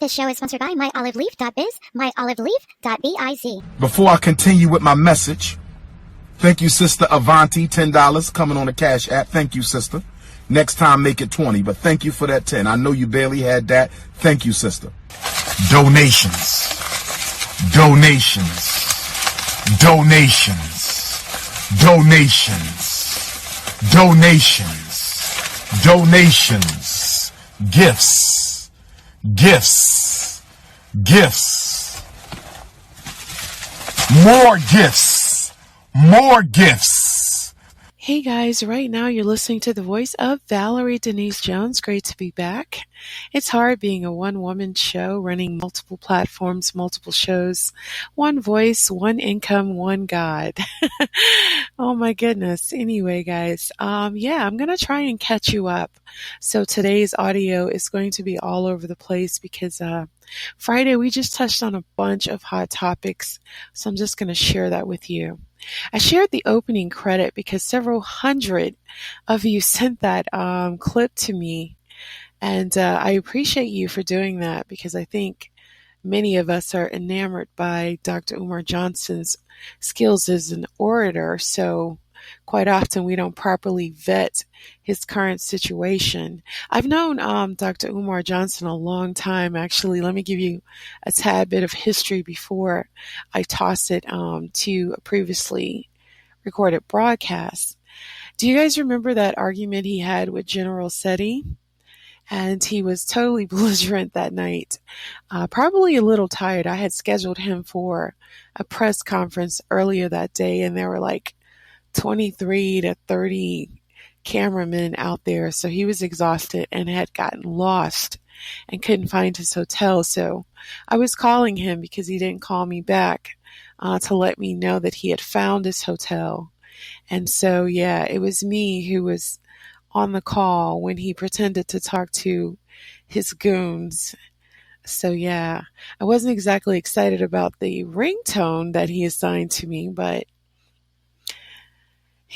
This show is sponsored by myoliveleaf.biz, myoliveleaf.biz. Before I continue with my message, thank you, Sister Avanti, $10 coming on the Cash App. Thank you, sister. Next time, make it 20, but thank you for that 10. I know you barely had that. Thank you, sister. Donations. Donations. Donations. Donations. Donations. Donations. Gifts. Gifts. Gifts. More gifts. More gifts. Hey guys, right now you're listening to the voice of Valerie Denise Jones. Great to be back. It's hard being a one-woman show, running multiple platforms, multiple shows, one voice, one income, one God. Oh my goodness. Anyway, guys, I'm going to try and catch you up. So today's audio is going to be all over the place because Friday we just touched on a bunch of hot topics. So I'm just going to share that with you. I shared the opening credit because several hundred of you sent that clip to me, and I appreciate you for doing that because I think many of us are enamored by Dr. Umar Johnson's skills as an orator, so quite often we don't properly vet his current situation. I've known Dr. Umar Johnson a long time. Actually, let me give you a tad bit of history before I toss it to a previously recorded broadcast. Do you guys remember that argument he had with General Seti? And he was totally belligerent that night, probably a little tired. I had scheduled him for a press conference earlier that day, and there were like 23 to 30 cameramen out there. So he was exhausted and had gotten lost and couldn't find his hotel. So I was calling him because he didn't call me back to let me know that he had found his hotel. And so, it was me who was on the call when he pretended to talk to his goons. So I wasn't exactly excited about the ringtone that he assigned to me, but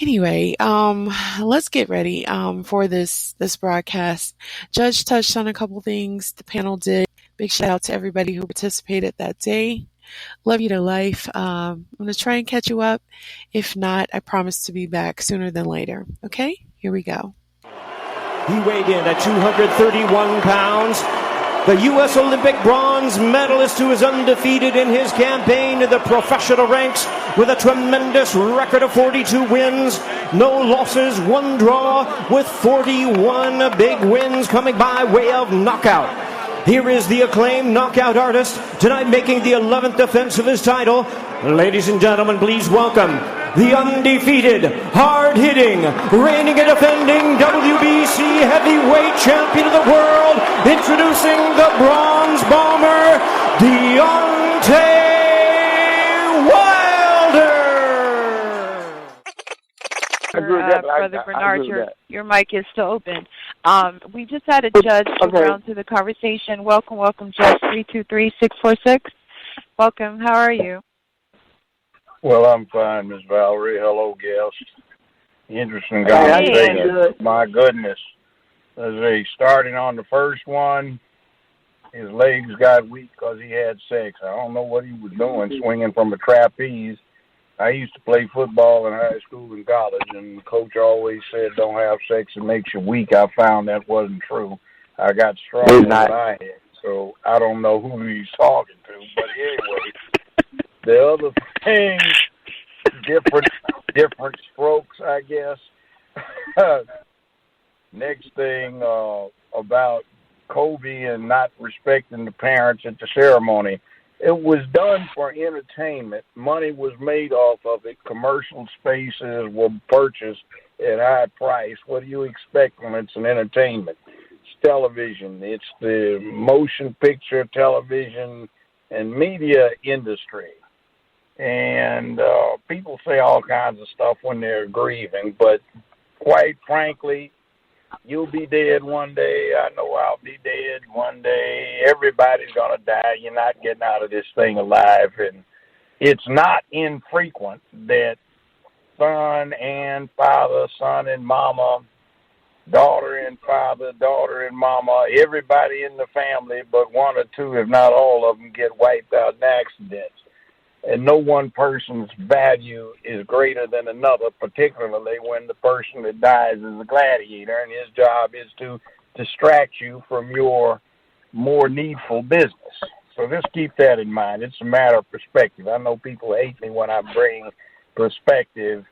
anyway, let's get ready for this broadcast. Judge touched on a couple things. The panel did. Big shout out to everybody who participated that day. Love you to life. I'm going to try and catch you up. If not, I promise to be back sooner than later. Okay, here we go. He weighed in at 231 pounds. The U.S. Olympic bronze medalist who is undefeated in his campaign in the professional ranks with a tremendous record of 42 wins, no losses, one draw, with 41 big wins coming by way of knockout. Here is the acclaimed knockout artist, tonight making the 11th defense of his title. Ladies and gentlemen, please welcome the undefeated, hard-hitting, reigning and defending WBC heavyweight champion of the world, introducing the bronze bomber, Deontay Wilder. Brother Bernard, your mic is still open. We just had a Judge Brown to the conversation. Welcome, Judge 323-646. Welcome. How are you? Well, I'm fine, Miss Valerie. Hello, guest. Interesting conversation. My goodness. As he starting on the first one, his legs got weak because he had sex. I don't know what he was doing, swinging from a trapeze. I used to play football in high school and college, and the coach always said, don't have sex, it makes you weak. I found that wasn't true. I got stronger than I had, so I don't know who he's talking to. But anyway, the other thing, different strokes, I guess. Next thing about Kobe and not respecting the parents at the ceremony. It was done for entertainment. Money was made off of it. Commercial spaces were purchased at high price. What do you expect when it's an entertainment? It's television. It's the motion picture, television, and media industry. And people say all kinds of stuff when they're grieving, but quite frankly, you'll be dead one day. I know I'll be dead one day. Everybody's going to die. You're not getting out of this thing alive. And it's not infrequent that son and father, son and mama daughter and father, daughter and mama, everybody in the family, but one or two, if not all of them, get wiped out in accidents. And no one person's value is greater than another, particularly when the person that dies is a gladiator, and his job is to distract you from your more needful business. So just keep that in mind. It's a matter of perspective. I know people hate me when I bring perspective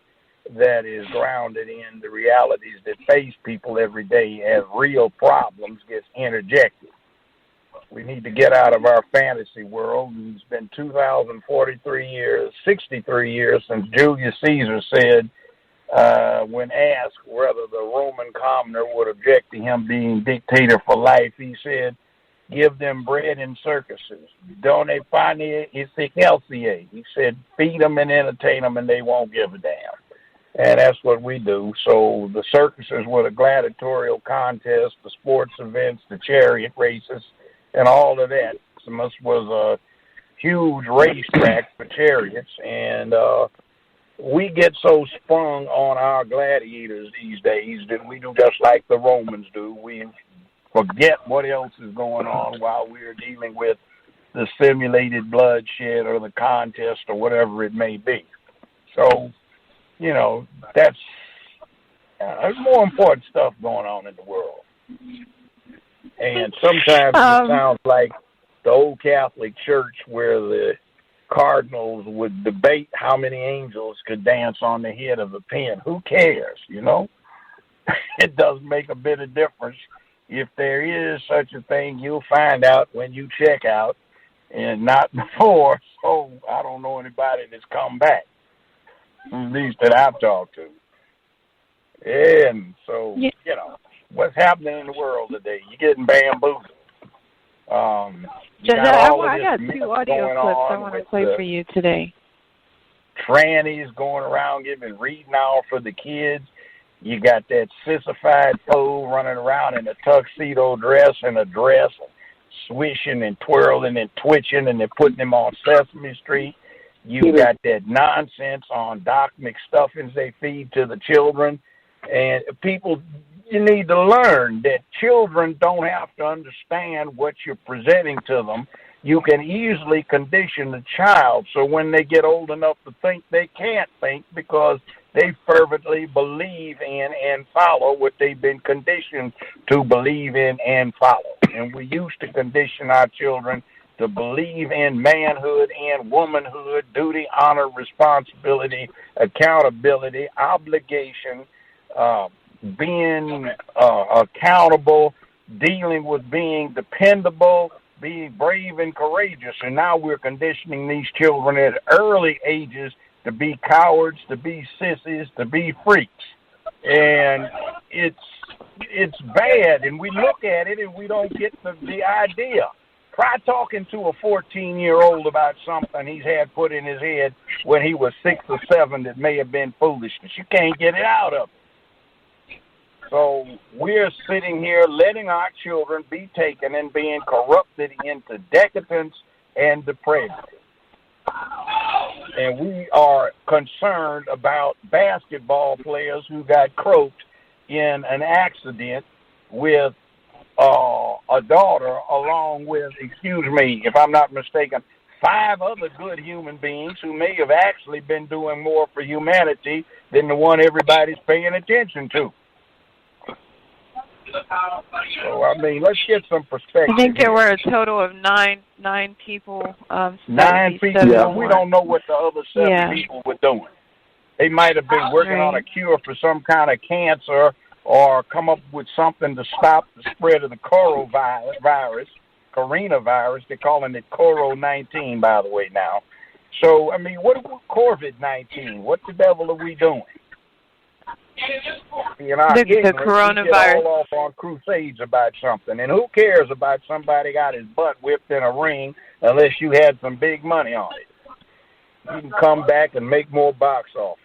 that is grounded in the realities that face people every day as real problems get interjected. We need to get out of our fantasy world. It's been 2,043 years, 63 years since Julius Caesar said, when asked whether the Roman commoner would object to him being dictator for life, he said, give them bread and circuses. Don't they find it? It's healthy. He said, feed them and entertain them, and they won't give a damn. And that's what we do. So the circuses were the gladiatorial contests, the sports events, the chariot races, and all of that. So this was a huge racetrack for chariots, and we get so sprung on our gladiators these days that we do just like the Romans do. We forget what else is going on while we're dealing with the simulated bloodshed or the contest or whatever it may be. So, you know, there's more important stuff going on in the world. And sometimes it sounds like the old Catholic Church where the cardinals would debate how many angels could dance on the head of a pin. Who cares, you know? It doesn't make a bit of difference. If there is such a thing, you'll find out when you check out, and not before. So I don't know anybody that's come back, at least that I've talked to. And so, you know, what's happening in the world today? You're getting bamboozled. I got 2 audio clips I want to play for you today. Trannies going around giving reading off for the kids. You got that sissified fool running around in a tuxedo dress and a dress, swishing and twirling and twitching, and they're putting him on Sesame Street. You got that nonsense on Doc McStuffins they feed to the children. And people, you need to learn that children don't have to understand what you're presenting to them. You can easily condition the child so when they get old enough to think, they can't think because they fervently believe in and follow what they've been conditioned to believe in and follow. And we used to condition our children to believe in manhood and womanhood, duty, honor, responsibility, accountability, obligation, being accountable, dealing with being dependable, being brave and courageous. And now we're conditioning these children at early ages to be cowards, to be sissies, to be freaks. And it's bad, and we look at it and we don't get the idea. Try talking to a 14-year-old about something he's had put in his head when he was 6 or 7 that may have been foolishness. You can't get it out of him. So we're sitting here letting our children be taken and being corrupted into decadence and depravity. And we are concerned about basketball players who got croaked in an accident with a daughter along with, excuse me, if I'm not mistaken, 5 other good human beings who may have actually been doing more for humanity than the one everybody's paying attention to. So, I mean, let's get some perspective. I think there were a total of nine people. 9 people. Yeah. We don't know what the other 7 people were doing. They might have been working on a cure for some kind of cancer or come up with something to stop the spread of the coronavirus. They're calling it Coro-19, by the way, now. So, I mean, what COVID-19? What the devil are we doing? The coronavirus. We get all off on crusades about something. And who cares about somebody got his butt whipped in a ring unless you had some big money on it? You can come back and make more box office.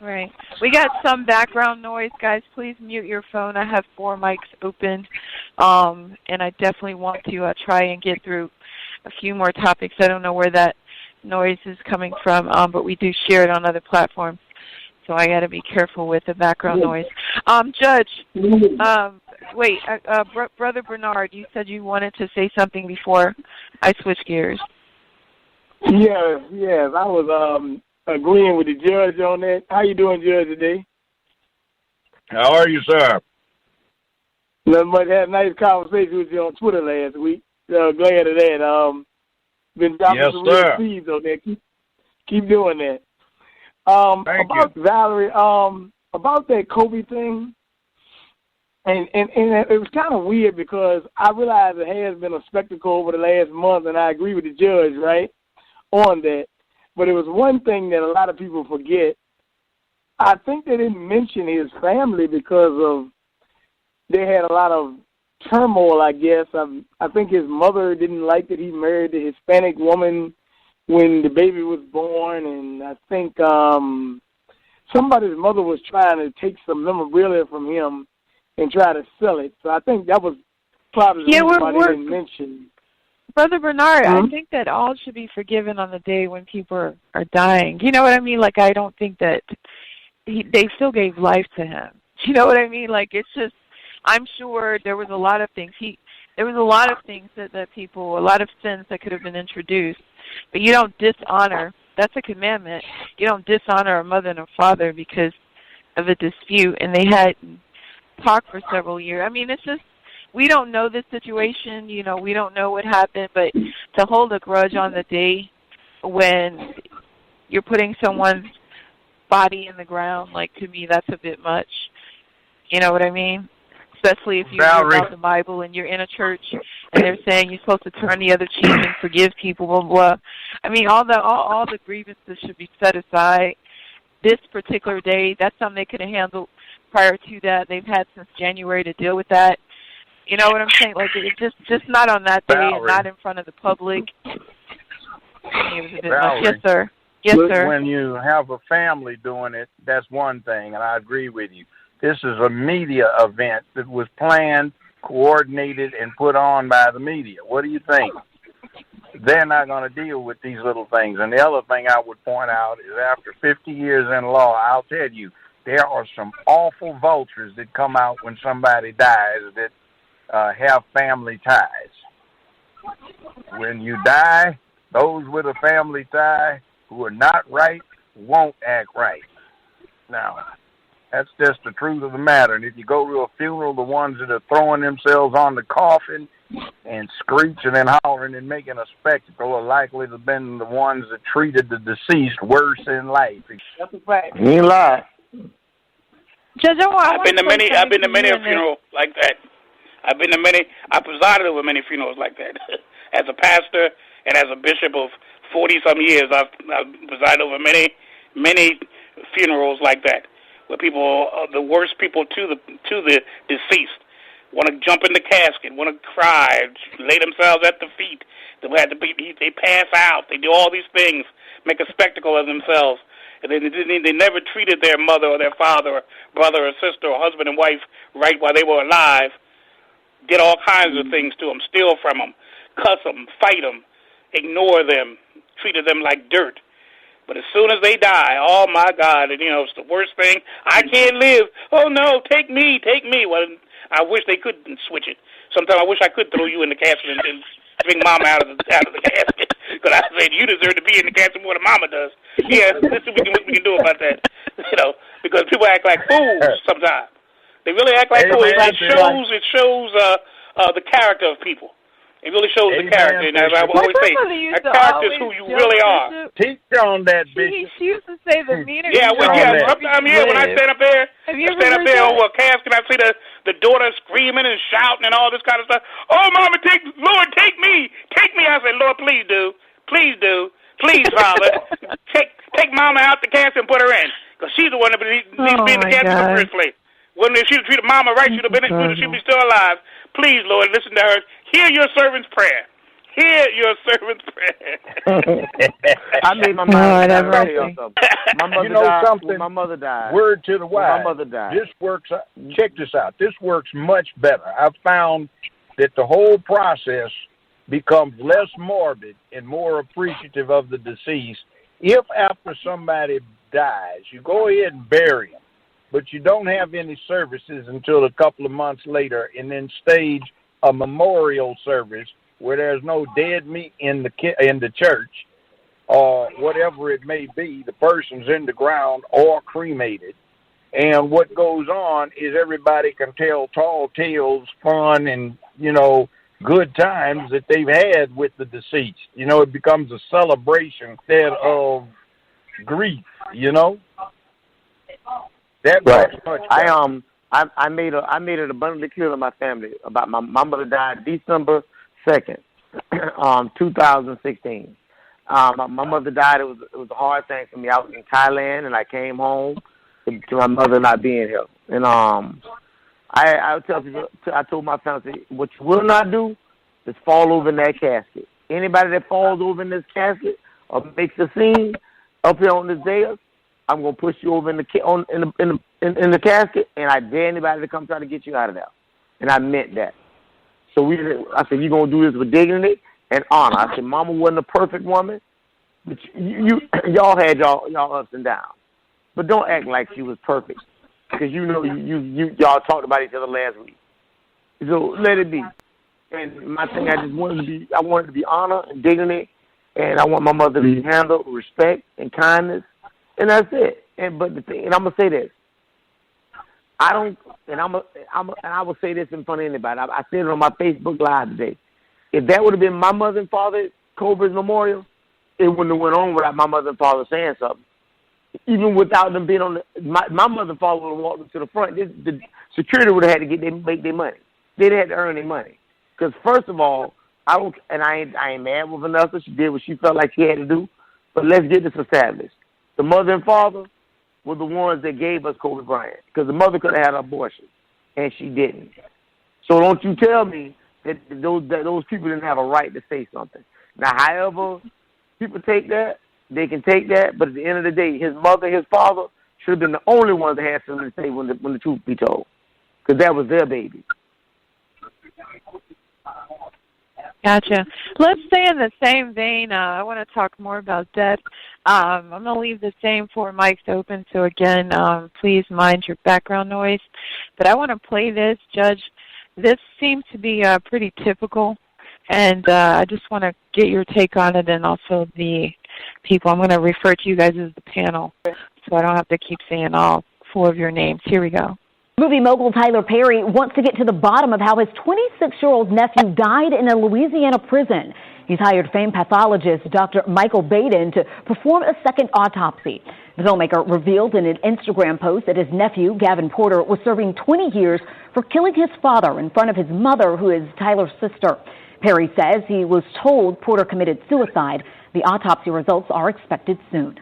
Right. We got some background noise, guys. Please mute your phone. I have 4 mics open, and I definitely want to try and get through a few more topics. I don't know where that noise is coming from, but we do share it on other platforms. so I got to be careful with the background noise. Judge, Brother Bernard, you said you wanted to say something before I switch gears. Yes. I was agreeing with the judge on that. How you doing, Judge, today? How are you, sir? Nothing much. Had a nice conversation with you on Twitter last week. Glad of that. Been dropping some real seeds on there. Keep doing that. Thank you. Valerie, about that Kobe thing, and it was kind of weird because I realize it has been a spectacle over the last month, and I agree with the judge, right, on that. But it was one thing that a lot of people forget. I think they didn't mention his family because of they had a lot of turmoil, I guess. I think his mother didn't like that he married a Hispanic woman when the baby was born, and I think somebody's mother was trying to take some memorabilia from him and try to sell it. So I think that was probably the reason why they didn't mention. Brother Bernard, I think that all should be forgiven on the day when people are dying. You know what I mean? Like, I don't think that they still gave life to him. You know what I mean? Like, it's just, I'm sure there was a lot of things. There was a lot of things that people, a lot of sins that could have been introduced. But you don't dishonor. That's a commandment. You don't dishonor a mother and a father because of a dispute, and they had talked for several years. I mean, it's just, we don't know this situation. You know, we don't know what happened. But to hold a grudge on the day when you're putting someone's body in the ground, like, to me, that's a bit much. You know what I mean? Especially if you read about the Bible and you're in a church and they're saying you're supposed to turn the other cheek and forgive people, blah, blah. I mean, all the grievances should be set aside. This particular day, that's something they could have handled prior to that. They've had since January to deal with that. You know what I'm saying? Like, it's just not on that day and not in front of the public. It was a bit much. Yes, sir. Yes, sir. When you have a family doing it, that's one thing, and I agree with you. This is a media event that was planned, coordinated, and put on by the media. What do you think? They're not going to deal with these little things. And the other thing I would point out is after 50 years in law, I'll tell you, there are some awful vultures that come out when somebody dies that have family ties. When you die, those with a family tie who are not right won't act right. Now, that's just the truth of the matter. And if you go to a funeral, the ones that are throwing themselves on the coffin and screeching and hollering and making a spectacle are likely to have been the ones that treated the deceased worse in life. That's a fact. You ain't lying. Judge, I've been to many a funeral like that. I presided over many funerals like that. As a pastor and as a bishop of 40-some years, I've presided over many funerals like that, where people, the worst people to the deceased, want to jump in the casket, want to cry, lay themselves at the feet. They pass out. They do all these things, make a spectacle of themselves. And they never treated their mother or their father or brother or sister or husband and wife right while they were alive. Did all kinds of things to them, steal from them, cuss them, fight them, ignore them, treated them like dirt. But as soon as they die, oh, my God, and, it's the worst thing. I can't live. Oh, no, take me. Well, I wish they could switch it. Sometimes I wish I could throw you in the casket and bring Mama out of the casket. Because I said, you deserve to be in the casket more than Mama does. Yeah, let's see what we can do about that. Because people act like fools sometimes. They really act like fools. It shows the character of people. It really shows the character. And as I always say, a character is who you really are. Teach on that, Bishop. She used to say the meaner. Sometimes when I stand up there, over a casket, I see the daughter screaming and shouting and all this kind of stuff. Oh, Mama, Lord, take me. Take me. I said, Lord, please do. Please do. Please, Father. take Mama out the casket and put her in. Because she's the one that needs to be in the casket in the first place. When she treated Mama right, she'd be still alive. Please, Lord, listen to her. Hear your servant's prayer. Hear your servant's prayer. I made my mind up. My mother died. Something? My mother died. Word to the wise. My mother died. This works. Check this out. This works much better. I've found that the whole process becomes less morbid and more appreciative of the deceased if after somebody dies, you go ahead and bury him, but you don't have any services until a couple of months later, and then stage a memorial service where there's no dead meat in the church, or whatever it may be. The person's in the ground or cremated. And what goes on is everybody can tell tall tales, fun, and, good times that they've had with the deceased. It becomes a celebration instead of grief, That right. much I made it abundantly clear to my family about my mother died December 2nd, 2016. My mother died. It was a hard thing for me. I was in Thailand, and I came home to my mother not being here. And I tell people, I told my family, what you will not do is fall over in that casket. Anybody that falls over in this casket or makes a scene up here on this dais, I'm gonna push you over in the casket, and I dare anybody to come try to get you out of there. And I meant that. So I said, you're gonna do this with dignity and honor. I said, Mama wasn't a perfect woman, but y'all had y'all ups and downs. But don't act like she was perfect, because y'all talked about each other last week. So let it be. And my thing, I wanted to be honor and dignity, and I want my mother to be handled with respect and kindness, and that's it. And I'm gonna say this. I will say this in front of anybody. I said it on my Facebook Live today. If that would have been my mother and father at Cobra's memorial, it wouldn't have went on without my mother and father saying something. Even without them being on my mother and father would have walked them to the front. The security would have had to make their money. They'd had to earn their money. Because first of all, I ain't mad with Vanessa. She did what she felt like she had to do. But let's get this established. The mother and father were the ones that gave us Kobe Bryant, because the mother could have had an abortion, and she didn't. So don't you tell me that those people didn't have a right to say something. Now, however people take that, they can take that, but at the end of the day, his mother, his father should have been the only ones that had something to say when the truth be told, because that was their baby. Gotcha. Let's stay in the same vein. I want to talk more about death. I'm going to leave the same 4 mics open, so again, please mind your background noise. But I want to play this, Judge. This seems to be pretty typical, and I just want to get your take on it, and also the people. I'm going to refer to you guys as the panel, so I don't have to keep saying all 4 of your names. Here we go. Movie mogul Tyler Perry wants to get to the bottom of how his 26-year-old nephew died in a Louisiana prison. He's hired famed pathologist Dr. Michael Baden to perform a second autopsy. The filmmaker revealed in an Instagram post that his nephew, Gavin Porter, was serving 20 years for killing his father in front of his mother, who is Tyler's sister. Perry says he was told Porter committed suicide. The autopsy results are expected soon.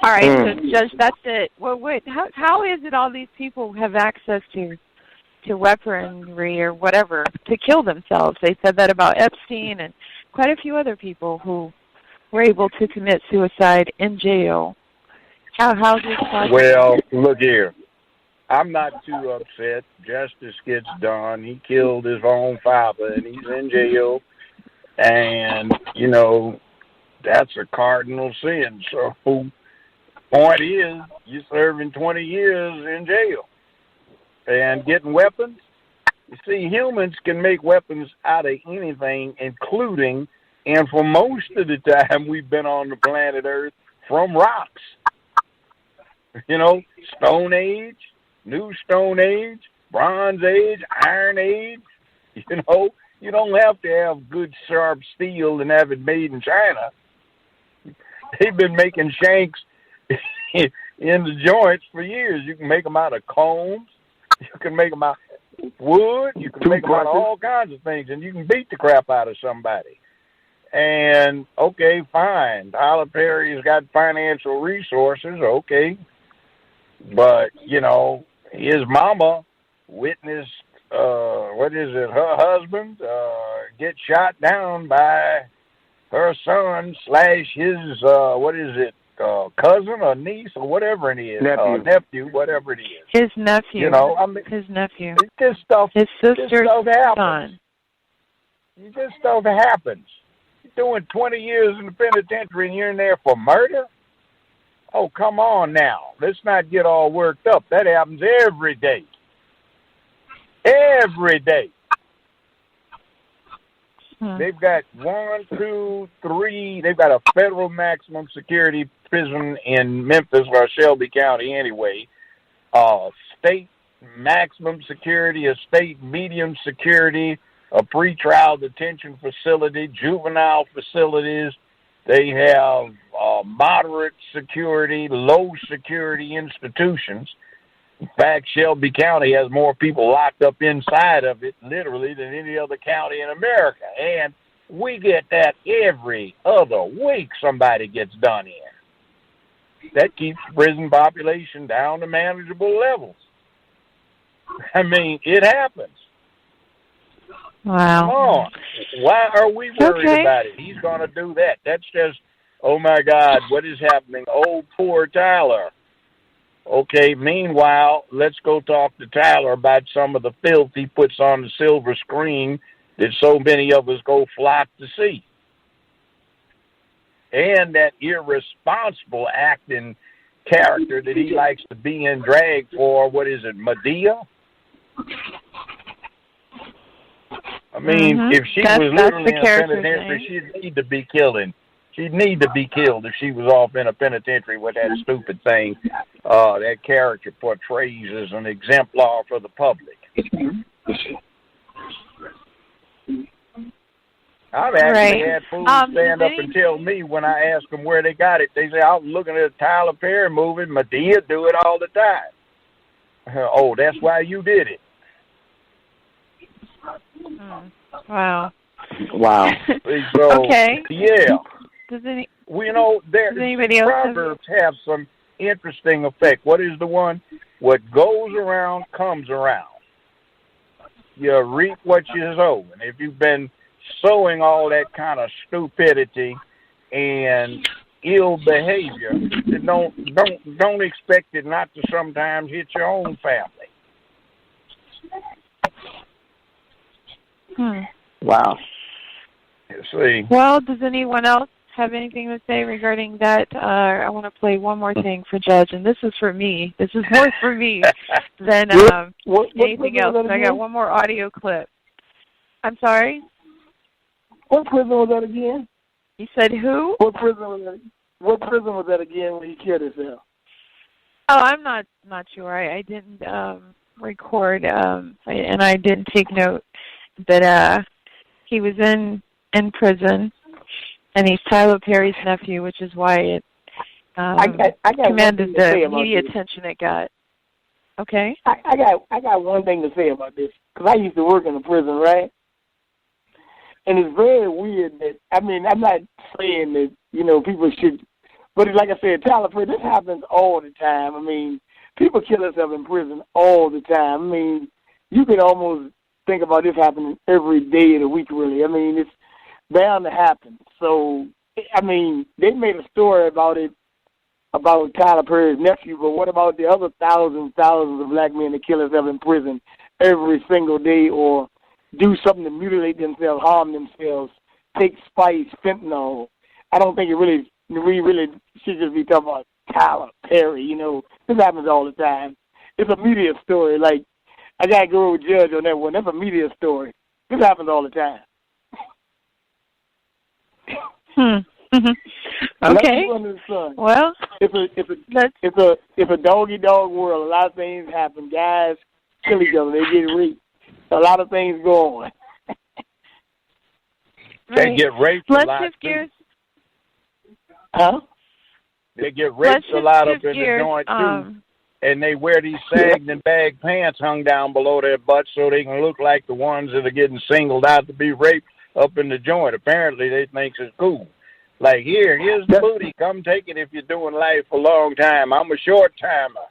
All right, so Judge, that's it. Well, wait, how is it all these people have access to weaponry or whatever to kill themselves? They said that about Epstein and quite a few other people who were able to commit suicide in jail. How's this possible? Well, look here. I'm not too upset. Justice gets done. He killed his own father, and he's in jail. And, that's a cardinal sin. So, point is, you're serving 20 years in jail and getting weapons. You see, humans can make weapons out of anything, including, and for most of the time we've been on the planet Earth, from rocks. Stone Age, New Stone Age, Bronze Age, Iron Age. You don't have to have good, sharp steel and have it made in China. They've been making shanks in the joints for years. You can make them out of combs. You can make them out of wood. You can make them out of all kinds of things, and you can beat the crap out of somebody. And, okay, fine. Tyler Perry's got financial resources, okay. But, his mama witnessed, her husband get shot down by her son / his, cousin or niece or whatever it is. Nephew, whatever it is. His nephew. His nephew. This stuff, his sister's happens. son. This stuff happens. doing 20 years in the penitentiary and you're in there for murder? Oh, come on now. Let's not get all worked up. That happens every day. Every day. They've got 1, 2, 3. They've got a federal maximum security prison in Memphis or Shelby County anyway. State maximum security, a state medium security, a pretrial detention facility, juvenile facilities. They have moderate security, low security institutions. In fact, Shelby County has more people locked up inside of it, literally, than any other county in America. And we get that every other week somebody gets done in. That keeps prison population down to manageable levels. I mean, it happens. Wow. Come on. Why are we worried about it? He's going to do that. That's just, oh, my God, what is happening? Oh, poor Tyler. Okay, meanwhile, let's go talk to Tyler about some of the filth he puts on the silver screen that so many of us go flock to see. And that irresponsible acting character that he likes to be in drag for, what is it, Medea? I mean, if she was literally in a penitentiary, she'd need to be killing. She'd need to be killed if she was off in a penitentiary with that stupid thing that character portrays as an exemplar for the public. I've actually had fools stand up and tell me when I ask them where they got it. They say, I was looking at a Tyler Perry movie. Medea do it all the time. Oh, that's why you did it. Wow. Wow. So, okay. Yeah. Does any, Proverbs have some interesting effect. What is the one? What goes around comes around. You reap what you sow. And if you've been sowing all that kind of stupidity and ill behavior, then don't expect it not to sometimes hit your own family. Wow. See. Well, does anyone else have anything to say regarding that? I want to play one more thing for Judge, and this is for me. This is more for me than anything else. I got one more audio clip. I'm sorry? What prison was that again? You said who? What prison was that again when he killed himself? Oh, I'm not sure. I didn't record, and I didn't take note. But he was in prison, and he's Tyler Perry's nephew, which is why it I got commanded the media attention it got. Okay. I got one thing to say about this, because I used to work in a prison, right? And it's very weird that, I mean, I'm not saying that, people should, but like I said, Tyler Perry, this happens all the time. I mean, people kill themselves in prison all the time. I mean, you could almost think about this happening every day of the week, really. I mean, it's bound to happen. So, I mean, they made a story about it, about Tyler Perry's nephew, but what about the other thousands of black men that kill themselves in prison every single day or do something to mutilate themselves, harm themselves, take spice, fentanyl? I don't think we really should just be talking about Tyler Perry. This happens all the time. It's a media story. Like, I got to go with Judge on that one. That's a media story. This happens all the time. Okay. Well, it's a dog-eat-dog world. A lot of things happen. Guys kill each other. They get raped. A lot of things go on. They get raped a lot. Let's shift gears. Huh? They get raped a lot up in the joint, too. And they wear these sagged and bag pants hung down below their butts so they can look like the ones that are getting singled out to be raped up in the joint. Apparently, they think it's cool. Like, here's the booty. Come take it if you're doing life a long time. I'm a short timer.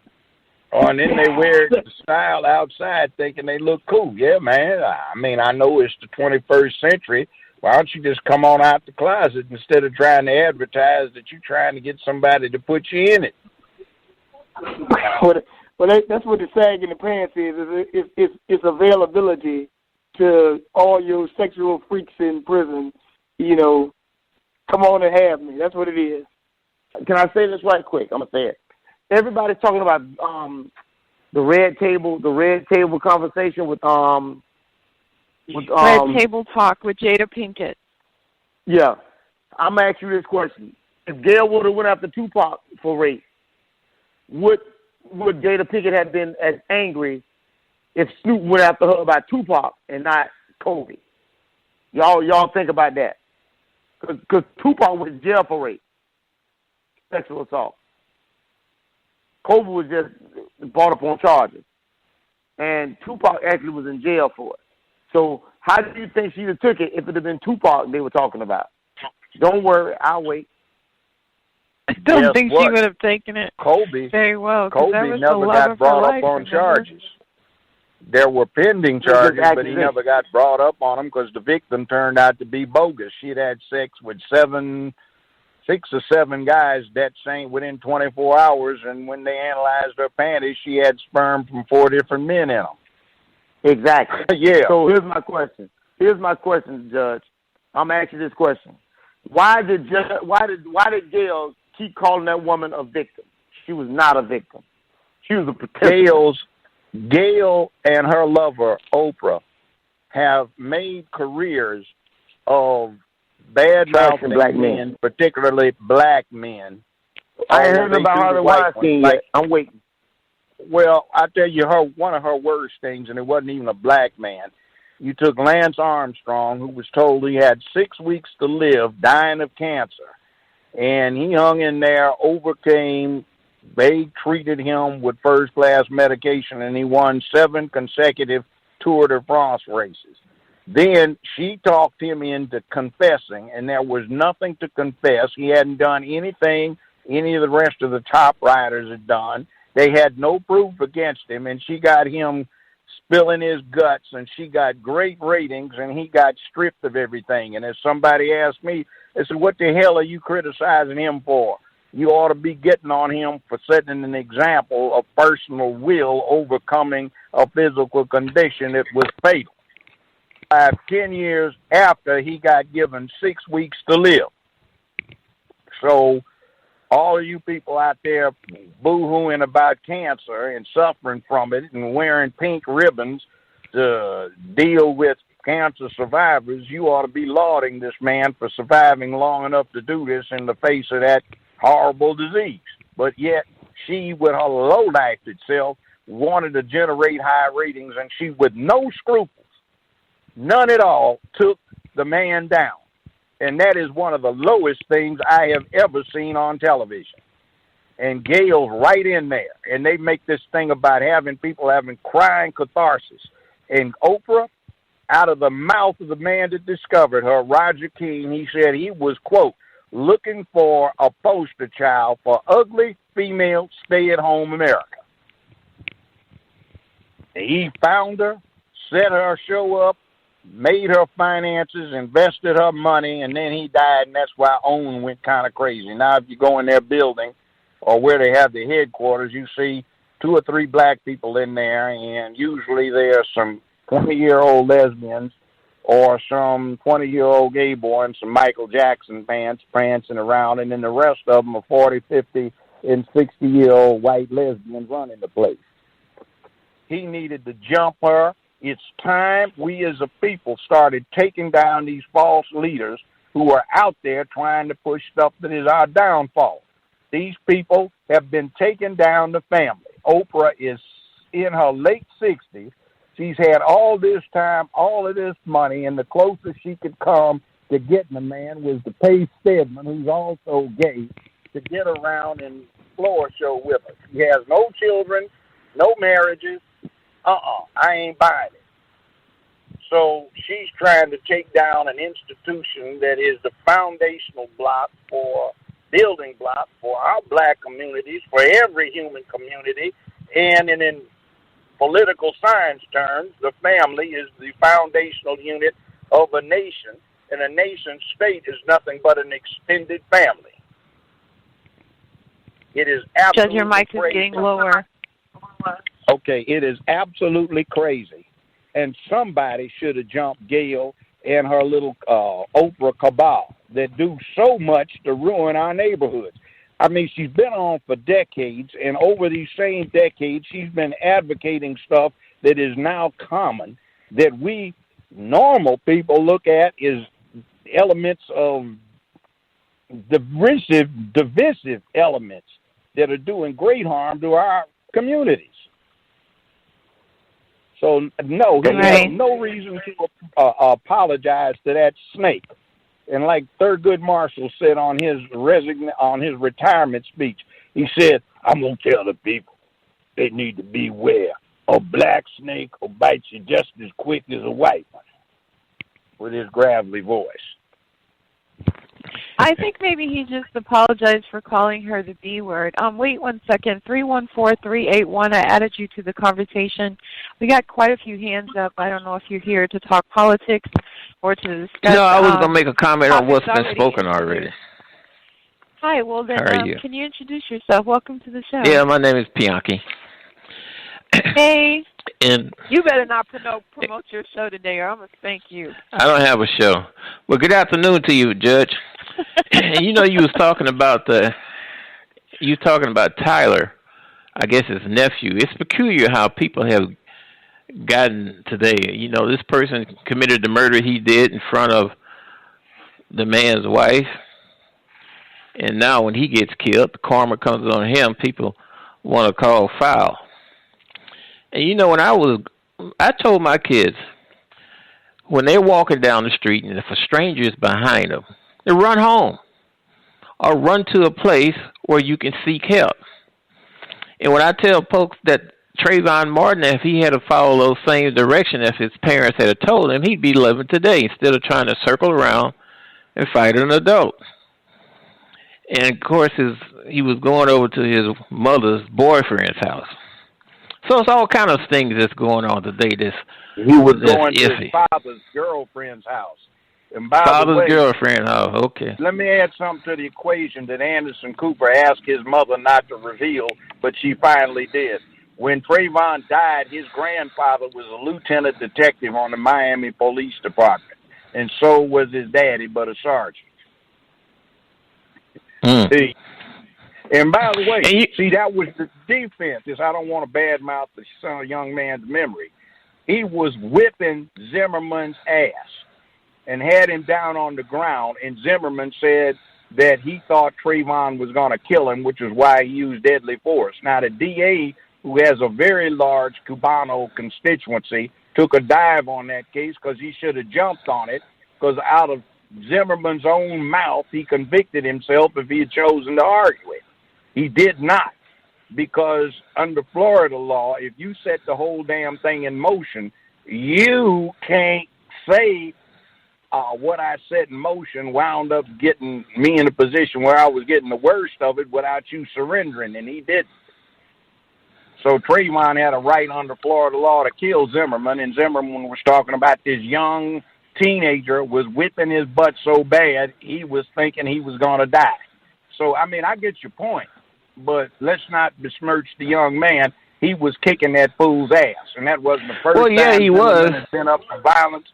And then they wear the style outside thinking they look cool. Yeah, man. I mean, I know it's the 21st century. Why don't you just come on out the closet instead of trying to advertise that you're trying to get somebody to put you in it? Well, that's what the sag in the pants is. It's availability to all your sexual freaks in prison, come on and have me. That's what it is. Can I say this right quick? I'm gonna say it. Everybody's talking about the red table conversation with Red Table Talk with Jada Pinkett. Yeah, I'm gonna ask you this question: if Gail would have went after Tupac for rape, would Jada Pinkett have been as angry if Snoop went after her about Tupac and not Kobe? Y'all think about that, because Tupac was in jail for rape, sexual assault. Kobe was just brought up on charges, and Tupac actually was in jail for it. So how do you think she'd have took it if it had been Tupac they were talking about? Don't worry, I'll wait. I don't think she would have taken it very well. Kobe never got brought up on charges. There were pending charges, but he never got brought up on them because the victim turned out to be bogus. She'd had sex with 6 or 7 guys within 24 hours, and when they analyzed her panties, she had sperm from 4 different men in them. Exactly. Yeah. So here's my question, Judge. I'm asking this question: Why did Gail keep calling that woman a victim? She was not a victim. She was a participant. Gail and her lover Oprah have made careers of bad-mouthing black men, particularly black men. I ain't heard about Harvey Weinstein yet. I'm waiting. Well, I tell you, one of her worst things, and it wasn't even a black man. You took Lance Armstrong, who was told he had 6 weeks to live, dying of cancer, and he hung in there, overcame. They treated him with first-class medication, and he won 7 consecutive Tour de France races. Then she talked him into confessing, and there was nothing to confess. He hadn't done anything any of the rest of the top riders had done. They had no proof against him, and she got him spilling his guts, and she got great ratings, and he got stripped of everything. And as somebody asked me, they said, what the hell are you criticizing him for? You ought to be getting on him for setting an example of personal will overcoming a physical condition that was fatal. 10 years after he got given 6 weeks to live. So all of you people out there boo-hooing about cancer and suffering from it and wearing pink ribbons to deal with cancer survivors, you ought to be lauding this man for surviving long enough to do this in the face of that horrible disease. But yet she, with her low-life itself, wanted to generate high ratings, and she, with no scruples, none at all, took the man down. And that is one of the lowest things I have ever seen on television. And Gail's right in there. And they make this thing about having people having crying catharsis. And Oprah, out of the mouth of the man that discovered her, Roger King, he said he was, quote, looking for a poster child for ugly female stay-at-home America. He found her, set her show up, made her finances, invested her money, and then he died, and that's why OWN went kind of crazy. Now, if you go in their building or where they have the headquarters, you see 2 or 3 black people in there, and usually there are some 20-year-old lesbians or some 20-year-old gay boy and some Michael Jackson prancing around, and then the rest of them are 40, 50, and 60-year-old white lesbians running the place. He needed to jump her. It's time we as a people started taking down these false leaders who are out there trying to push stuff that is our downfall. These people have been taking down the family. Oprah is in her late 60s. She's had all this time, all of this money, and the closest she could come to getting a man was to pay Stedman, who's also gay, to get around and floor show with her. She has no children, no marriages. I ain't buying it. So she's trying to take down an institution that is the foundational building block for our black communities, for every human community, and in political science terms, the family is the foundational unit of a nation, and a nation state is nothing but an extended family. It is absolutely Judge, your mic is getting lower. Okay, it is absolutely crazy. And somebody should have jumped Gail and her little Oprah cabal that do so much to ruin our neighborhoods. I mean, she's been on for decades, and over these same decades, she's been advocating stuff that is now common, that we normal people look at as elements of divisive elements that are doing great harm to our communities. So, no, he has no reason to apologize to that snake. And like Thurgood Marshall said on his retirement speech, he said, I'm going to tell the people they need to beware. A black snake will bite you just as quick as a white one, with his gravelly voice. I think maybe he just apologized for calling her the B word. Wait 1 second. 314-381. I added you to the conversation. We got quite a few hands up. I don't know if you're here to talk politics or to discuss. No, I was going to make a comment on what's been spoken already. Hi. Well, then, can you introduce yourself? Welcome to the show. Yeah, my name is Bianchi. Hey. And you better not promote your show today, or I'm going to spank you. I don't have a show. Well, good afternoon to you, Judge. And you know, you was talking about Tyler, I guess his nephew. It's peculiar how people have gotten today. You know, this person committed the murder he did in front of the man's wife, and now when he gets killed, the karma comes on him. People want to call foul. And you know, I told my kids, when they're walking down the street and if a stranger is behind them, they run home or run to a place where you can seek help. And when I tell folks that Trayvon Martin, if he had to follow those same direction if his parents had told him, he'd be living today instead of trying to circle around and fight an adult. And, of course, he was going over to his mother's boyfriend's house. So it's all kind of things that's going on today. He was going to his father's girlfriend's house. And by the way, girlfriend. Oh, okay. Let me add something to the equation that Anderson Cooper asked his mother not to reveal, but she finally did. When Trayvon died, his grandfather was a lieutenant detective on the Miami Police Department, and so was his daddy, but a sergeant. See? And by the way, see, that was the defense. I don't want to badmouth the young man's memory. He was whipping Zimmerman's ass and had him down on the ground, and Zimmerman said that he thought Trayvon was going to kill him, which is why he used deadly force. Now, the DA, who has a very large Cubano constituency, took a dive on that case because he should have jumped on it, because out of Zimmerman's own mouth, he convicted himself if he had chosen to argue it. He did not, because under Florida law, if you set the whole damn thing in motion, you can't say what I set in motion wound up getting me in a position where I was getting the worst of it without you surrendering, and he didn't. So Trayvon had a right under Florida law to kill Zimmerman, and Zimmerman was talking about this young teenager was whipping his butt so bad he was thinking he was going to die. So, I mean, I get your point. But let's not besmirch the young man. He was kicking that fool's ass, and that wasn't the first time he was. Has been up for violence.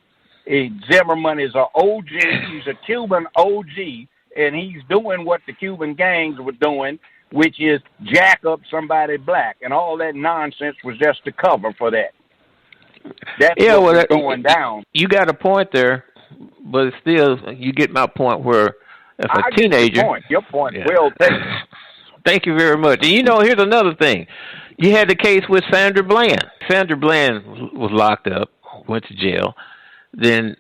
Zimmerman is an OG. He's a Cuban OG, and he's doing what the Cuban gangs were doing, which is jack up somebody black, and all that nonsense was just a cover for that. That's what's going down. You got a point there, but still, you get my point where if a teenager... Your point well taken. Thank you very much. And, you know, here's another thing. You had the case with Sandra Bland. Sandra Bland was locked up, went to jail. Then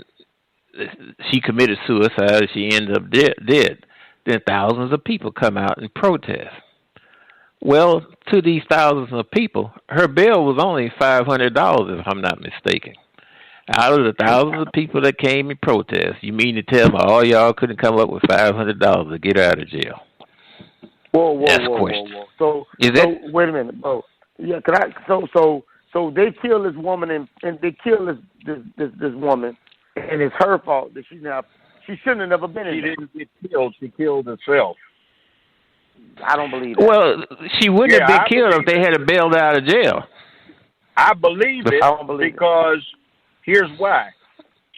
she committed suicide. She ended up dead. Then thousands of people come out and protest. Well, to these thousands of people, her bail was only $500, if I'm not mistaken. Out of the thousands of people that came and protest, you mean to tell me all y'all couldn't come up with $500 to get her out of jail? Whoa. So wait a minute, bro. Yeah, so they kill this woman and they kill this woman, and it's her fault that she shouldn't have never been in. She didn't get killed. She killed herself. I don't believe that. Well, she wouldn't have been killed if they had her bailed out of jail. I believe it because here's why.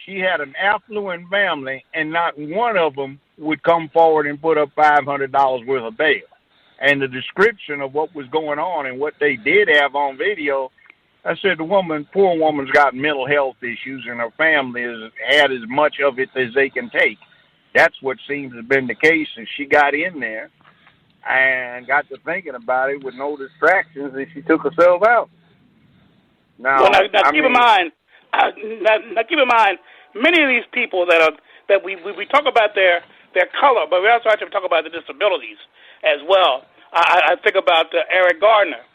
she had an affluent family, and not one of them would come forward and put up $500 worth of bail. And the description of what was going on and what they did have on video, I said, poor woman's got mental health issues, and her family has had as much of it as they can take. That's what seems to have been the case. And she got in there and got to thinking about it with no distractions, and she took herself out. Now keep in mind, many of these people that we talk about their color, but we also have to talk about the disabilities as well. I think about Eric Gardner.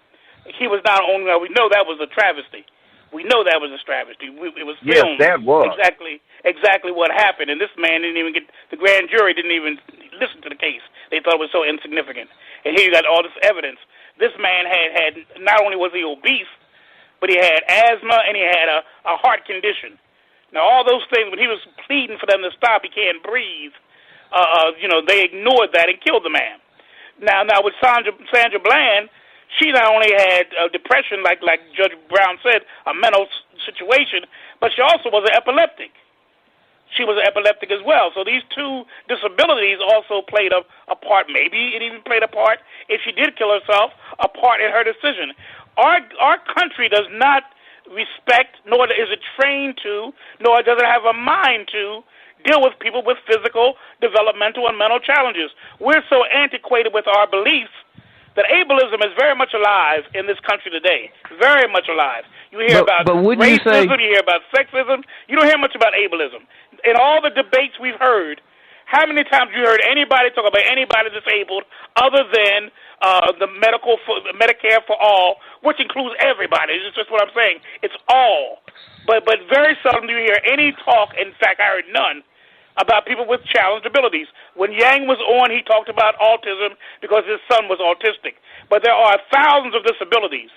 He was not only, we know that was a travesty. We know that was a travesty. It was filmed. Yes, that was. Exactly what happened. And this man didn't even the grand jury didn't even listen to the case. They thought it was so insignificant. And here you got all this evidence. This man had not only was he obese, but he had asthma and he had a heart condition. Now, all those things, when he was pleading for them to stop, he can't breathe, they ignored that and killed the man. Now with Sandra Bland, she not only had depression, like Judge Brown said, a mental situation, but she also was an epileptic. She was an epileptic as well. So these two disabilities also played a part. Maybe it even played a part, if she did kill herself, a part in her decision. Our country does not respect, nor is it trained to, nor does it have a mind to deal with people with physical, developmental, and mental challenges. We're so antiquated with our beliefs that ableism is very much alive in this country today. Very much alive. You hear about racism, you hear about sexism. You don't hear much about ableism. In all the debates we've heard, how many times you heard anybody talk about anybody disabled other than the Medicare for all, which includes everybody? It's just what I'm saying. It's all. But very seldom do you hear any talk, in fact, I heard none, about people with challenged abilities. When Yang was on, he talked about autism because his son was autistic. But there are thousands of disabilities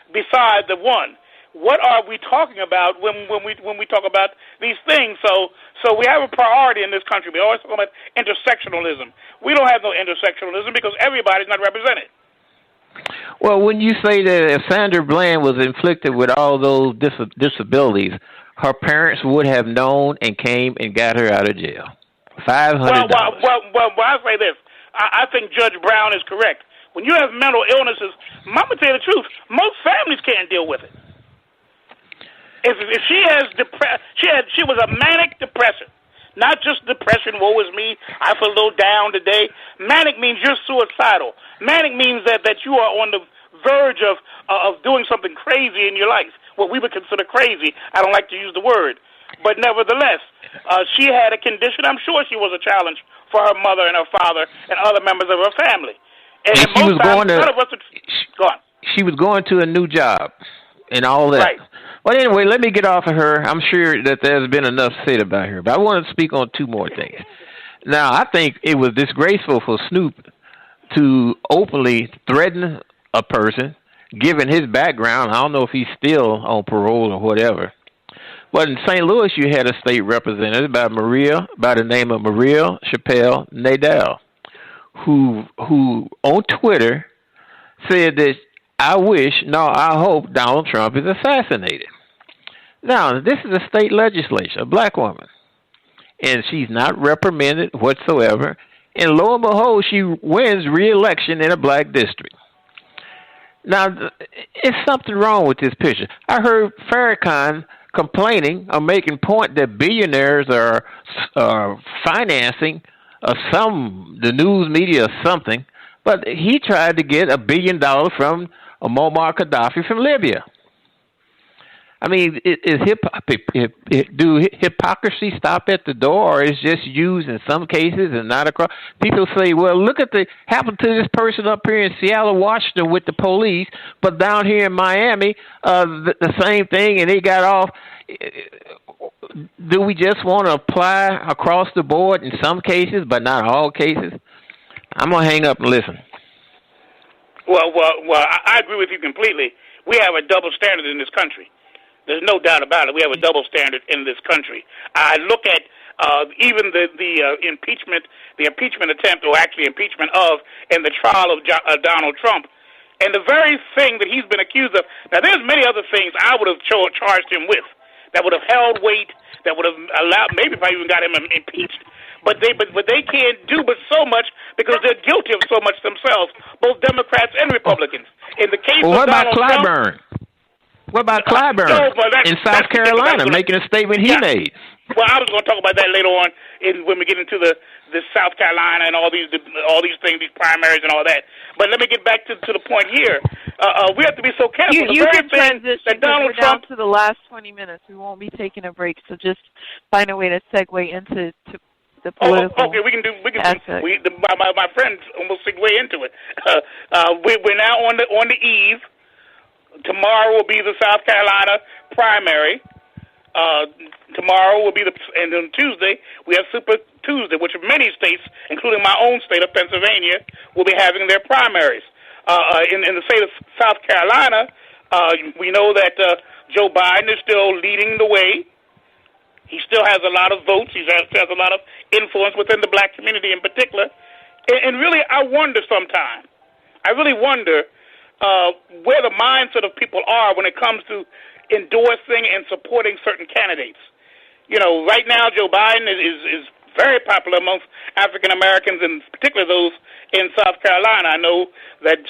besides the one. What are we talking about when we talk about these things? So we have a priority in this country. We always talk about intersectionalism. We don't have no intersectionalism because everybody's not represented. Well, when you say that if Sandra Bland was inflicted with all those disabilities, her parents would have known and came and got her out of jail. $500. Well, I say this. I think Judge Brown is correct. When you have mental illnesses, I'm going to tell you the truth, most families can't deal with it. If she has she was a manic depression, not just depression, woe is me, I feel a little down today. Manic means you're suicidal. Manic means that you are on the verge of doing something crazy in your life, what we would consider crazy. I don't like to use the word. But nevertheless, she had a condition. I'm sure she was a challenge for her mother and her father and other members of her family. And she was going to, go on. She was going to a new job and all that. Right. Well, anyway, let me get off of her. I'm sure that there's been enough said about her, but I want to speak on two more things. Now, I think it was disgraceful for Snoop to openly threaten a person, given his background. I don't know if he's still on parole or whatever. But in St. Louis, you had a state representative by the name of Maria Chappelle Nadal, who on Twitter said that I hope Donald Trump is assassinated. Now, this is a state legislature, a black woman, and she's not reprimanded whatsoever. And lo and behold, she wins re-election in a black district. Now, it's something wrong with this picture. I heard Farrakhan complaining or making point that billionaires are financing the news media or something, but he tried to get $1 billion from Muammar Gaddafi from Libya. I mean, do hypocrisy stop at the door, or is just used in some cases and not across? People say, well, look at the happened to this person up here in Seattle, Washington with the police, but down here in Miami, the same thing, and they got off. Do we just want to apply across the board in some cases, but not all cases? I'm going to hang up and listen. Well, I agree with you completely. We have a double standard in this country. There's no doubt about it. We have a double standard in this country. I look at even the impeachment attempt, or actually impeachment of, and the trial of Donald Trump, and the very thing that he's been accused of. Now, there's many other things I would have charged him with that would have held weight, that would have allowed, maybe if I even got him impeached. But they can't do but so much because they're guilty of so much themselves, both Democrats and Republicans. In the case of what about Donald Clyburn? What about Clyburn in South Carolina making a statement he made? Well, I was going to talk about that later on when we get into the South Carolina and all these things, these primaries and all that. But let me get back to the point here. We have to be so careful. You can transition that Donald we're down Trump to the last 20 minutes. We won't be taking a break, so just find a way to segue into the political. Okay, we can do. My friends almost segue into it. We're now on the eve. Tomorrow will be the South Carolina primary. Tomorrow will be and then Tuesday we have Super Tuesday, which many states, including my own state of Pennsylvania, will be having their primaries. In the state of South Carolina, we know that Joe Biden is still leading the way. He still has a lot of votes. He has a lot of influence within the black community in particular. And really, I wonder sometimes. I really wonder where the mindset of people are when it comes to endorsing and supporting certain candidates. You know, right now Joe Biden is very popular amongst African Americans, and particularly those in South Carolina. I know that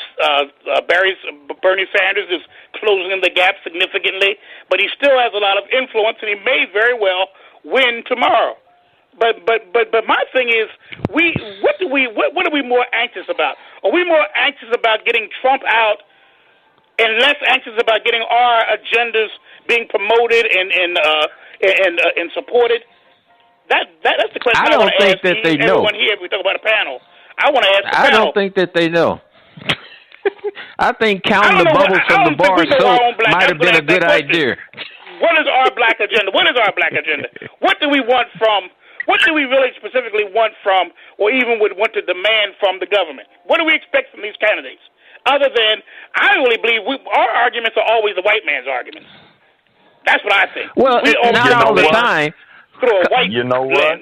Bernie Sanders is closing the gap significantly, but he still has a lot of influence, and he may very well win tomorrow. But my thing is, what are we more anxious about? Are we more anxious about getting Trump out and less anxious about getting our agendas being promoted and supported? That's the question I don't think that they know. Everyone here, if we talk about a panel, I want to ask the panel. I don't think that they know. I think counting the bubbles from the bar soap might have been a good idea. What is our black agenda? What is our black agenda? What do we want from? What do we really specifically want from, or even would want to demand from the government? What do we expect from these candidates? Other than, I really believe our arguments are always the white man's arguments. That's what I think. Well, not all the time. You know what?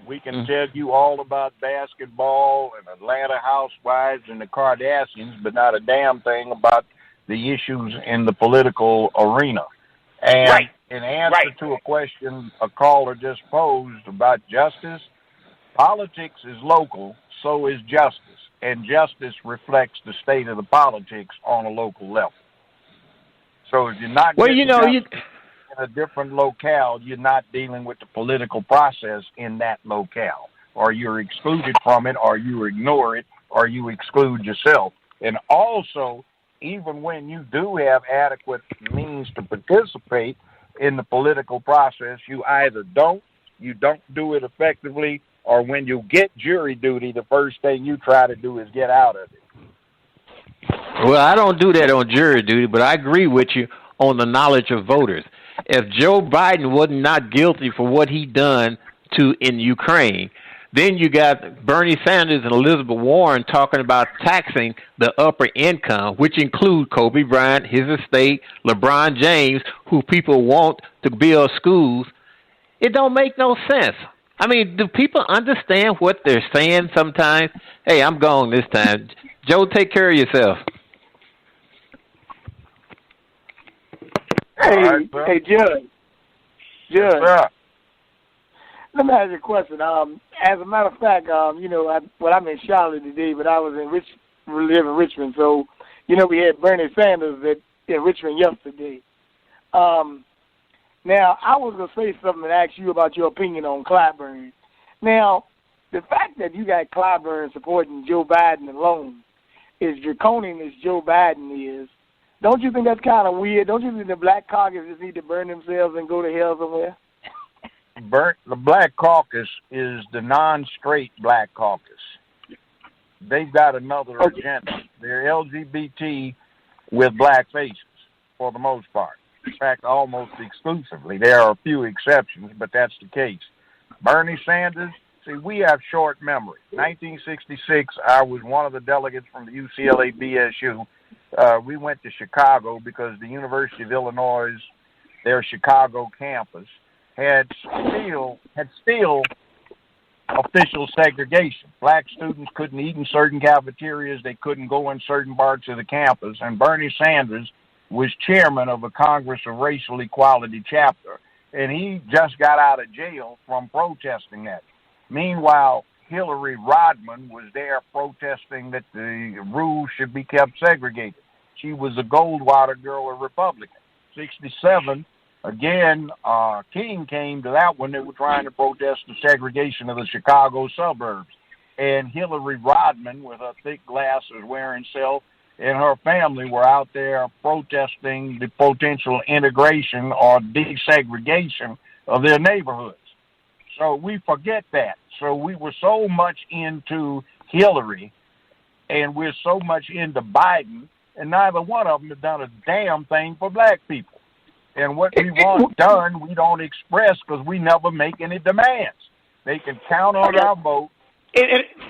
We can tell you all about basketball and Atlanta Housewives and the Kardashians, but not a damn thing about the issues in the political arena. And in answer to a question a caller just posed about justice, politics is local, so is justice. And justice reflects the state of the politics on a local level. So if you're not in a different locale, you're not dealing with the political process in that locale. Or you're excluded from it, or you ignore it, or you exclude yourself. And also, even when you do have adequate means to participate in the political process, you either don't do it effectively, or when you get jury duty, the first thing you try to do is get out of it. Well, I don't do that on jury duty, but I agree with you on the knowledge of voters. If Joe Biden was not guilty for what he done in Ukraine, then you got Bernie Sanders and Elizabeth Warren talking about taxing the upper income, which include Kobe Bryant, his estate, LeBron James, who people want to build schools. It don't make no sense. I mean, do people understand what they're saying sometimes? Hey, I'm gone this time. Joe, take care of yourself. Hey, Judge. Yes, let me ask you a question. As a matter of fact, I'm in Charlotte today, but I was live in Richmond. So, we had Bernie Sanders in Richmond yesterday. Now, I was going to say something and ask you about your opinion on Clyburn. Now, the fact that you got Clyburn supporting Joe Biden alone, as draconian as Joe Biden is, don't you think that's kind of weird? Don't you think the Black Caucus just need to burn themselves and go to hell somewhere? The Black Caucus is the non-straight Black Caucus. They've got another agenda. They're LGBT with black faces, for the most part. In fact, almost exclusively. There are a few exceptions, but that's the case. Bernie Sanders, see, we have short memory. 1966, I was one of the delegates from the UCLA BSU. We went to Chicago because the University of Illinois, their Chicago campus, had still official segregation. Black students couldn't eat in certain cafeterias. They couldn't go in certain parts of the campus. And Bernie Sanders was chairman of a Congress of Racial Equality chapter. and he just got out of jail from protesting that. Meanwhile, Hillary Rodham was there protesting that the rules should be kept segregated. She was a Goldwater girl, a Republican. 67, again, King came to that one. They were trying to protest the segregation of the Chicago suburbs. And Hillary Rodham, with her thick glasses, wearing silk, and her family were out there protesting the potential integration or desegregation of their neighborhoods. So we forget that. So we were so much into Hillary, and we're so much into Biden, and neither one of them have done a damn thing for black people. And what we want done, we don't express because we never make any demands. They can count on our vote.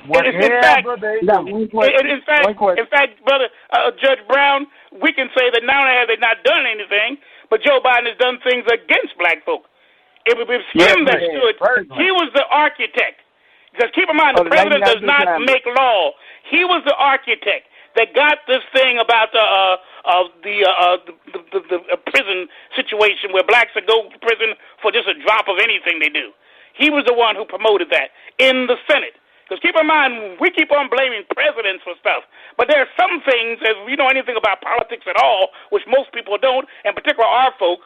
Whatever they do. In fact, brother Judge Brown, we can say that not only have they not done anything, but Joe Biden has done things against black folk. It was him that stood. He was the architect. Because keep in mind, the president does not make law. He was the architect that got this thing about the prison situation where blacks would go to prison for just a drop of anything they do. He was the one who promoted that in the Senate. Because keep in mind, we keep on blaming presidents for stuff, but there are some things, as we know anything about politics at all, which most people don't, in particular our folk,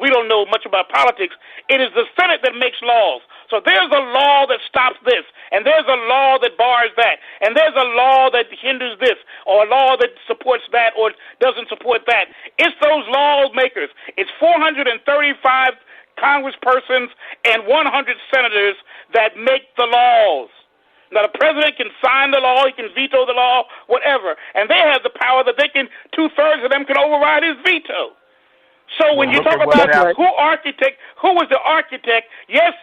we don't know much about politics. It is the Senate that makes laws. So there's a law that stops this, and there's a law that bars that, and there's a law that hinders this, or a law that supports that or doesn't support that. It's those lawmakers. It's 435 congresspersons and 100 senators that make the laws. Now, the president can sign the law, he can veto the law, whatever, and they have the power that they can, 2/3 of them can override his veto. So when you talk about who was the architect, yes,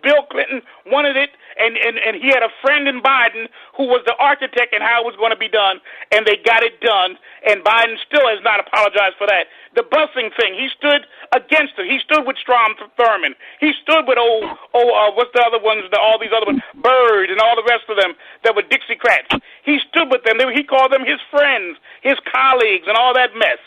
Bill Clinton wanted it, and he had a friend in Biden who was the architect and how it was going to be done, and they got it done, and Biden still has not apologized for that. The busing thing, he stood against it. He stood with Strom Thurmond. He stood with what's the other ones, all these other ones, Byrd and all the rest of them that were Dixiecrats. He stood with them. He called them his friends, his colleagues, and all that mess.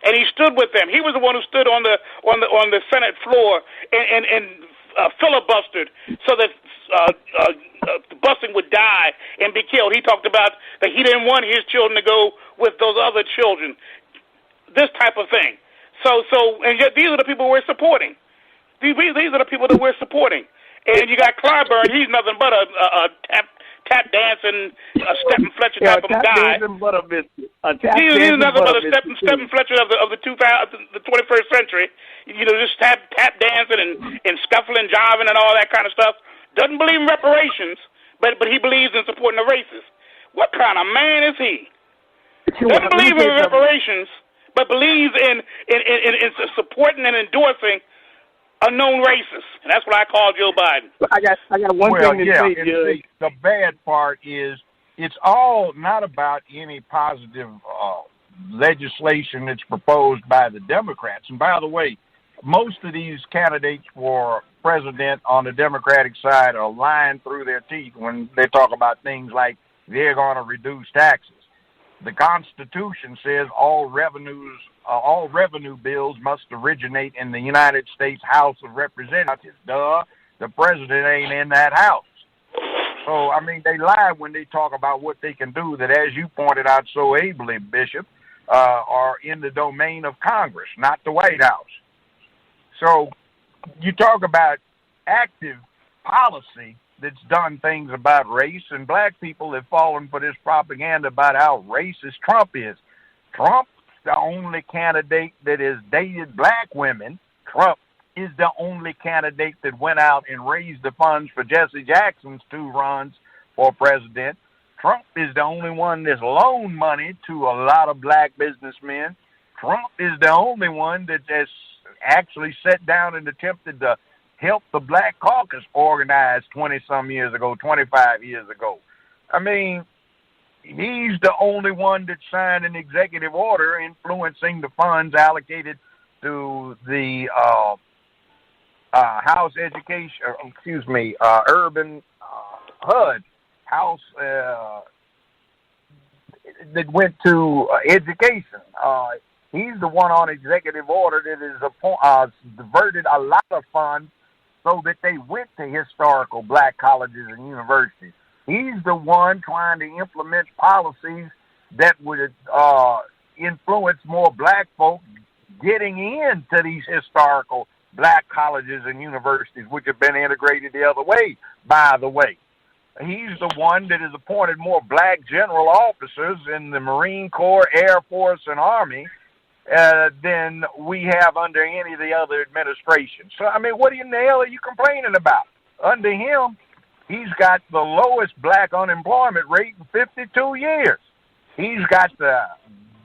And he stood with them. He was the one who stood on the Senate floor and filibustered so that the busing would die and be killed. He talked about that he didn't want his children to go with those other children. This type of thing. And yet these are the people we're supporting. These are the people that we're supporting. And you got Clyburn. He's nothing but a tap dancing, Stephen Fletcher type of guy. He's nothing but a Stephen Fletcher of the 21st century. You know, just tap dancing and scuffling, jiving, and all that kind of stuff. Doesn't believe in reparations, but he believes in supporting the racists. What kind of man is he? Doesn't believe in reparations, but believes in supporting and endorsing unknown racists, and that's what I call Joe Biden. I got one thing to say. The bad part is it's all not about any positive legislation that's proposed by the Democrats. And by the way, most of these candidates for president on the Democratic side are lying through their teeth when they talk about things like they're going to reduce taxes. The Constitution says all revenue bills must originate in the United States House of Representatives. The president ain't in that house. So, I mean, they lie when they talk about what they can do that, as you pointed out so ably, Bishop, are in the domain of Congress, not the White House. So you talk about active policy that's done things about race, and black people have fallen for this propaganda about how racist Trump is. Trump's the only candidate that has dated black women. Trump is the only candidate that went out and raised the funds for Jesse Jackson's 2 runs for president. Trump is the only one that's loaned money to a lot of black businessmen. Trump is the only one that has actually sat down and attempted to help the Black Caucus organize 20-some years ago, 25 years ago. I mean, he's the only one that signed an executive order influencing the funds allocated to the house education, urban HUD house that went to education. He's the one on executive order that is diverted a lot of funds so that they went to historical black colleges and universities. He's the one trying to implement policies that would influence more black folk getting into these historical black colleges and universities, which have been integrated the other way, by the way. He's the one that has appointed more black general officers in the Marine Corps, Air Force, and Army than we have under any of the other administrations. So, I mean, what in the hell are you complaining about? Under him, he's got the lowest black unemployment rate in 52 years. He's got the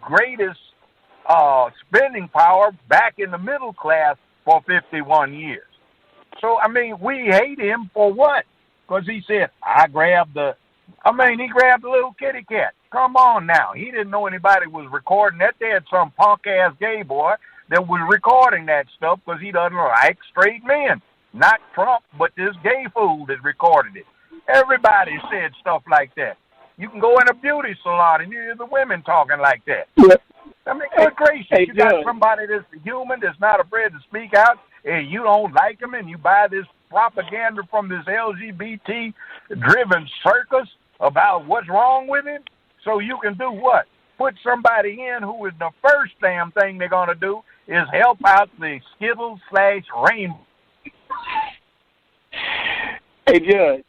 greatest spending power back in the middle class for 51 years. So, I mean, we hate him for what? Because he said, he grabbed the little kitty cat. Come on now. He didn't know anybody was recording that. They had some punk-ass gay boy that was recording that stuff because he doesn't like straight men. Not Trump, but this gay fool that recorded it. Everybody said stuff like that. You can go in a beauty salon and you hear the women talking like that. Yep. I mean, good gracious. You got somebody that's human, that's not afraid to speak out, and you don't like them, and you buy this propaganda from this LGBT-driven circus about what's wrong with him, so you can do what? Put somebody in who is the first damn thing they're going to do is help out the Skittles/Rainbow. Hey, Judge.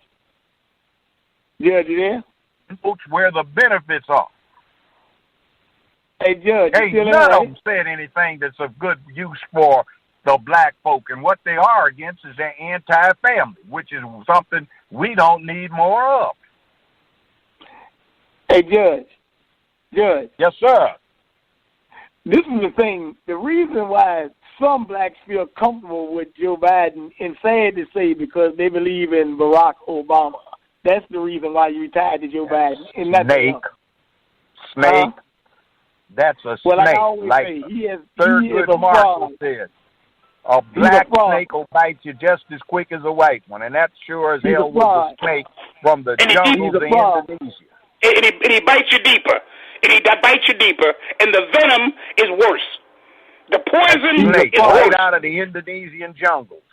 Judge, you there? Where the benefits are. Hey, Judge. Hey, none of them said anything that's of good use for the black folk, and what they are against is their anti-family, which is something we don't need more of. Hey, Judge. Judge. Yes, sir. This is the thing. The reason why some blacks feel comfortable with Joe Biden, and sad to say, because they believe in Barack Obama. That's the reason why you retired to Joe Biden. And Snake. That's a snake. Like I always say, he is a Marshall said. A black snake will bite you just as quick as a white one, and that sure as hell was a snake from the jungles of Indonesia. And he bites you deeper. And he bites you deeper, and the venom is worse. The poison snake is right worse. out of the Indonesian jungles.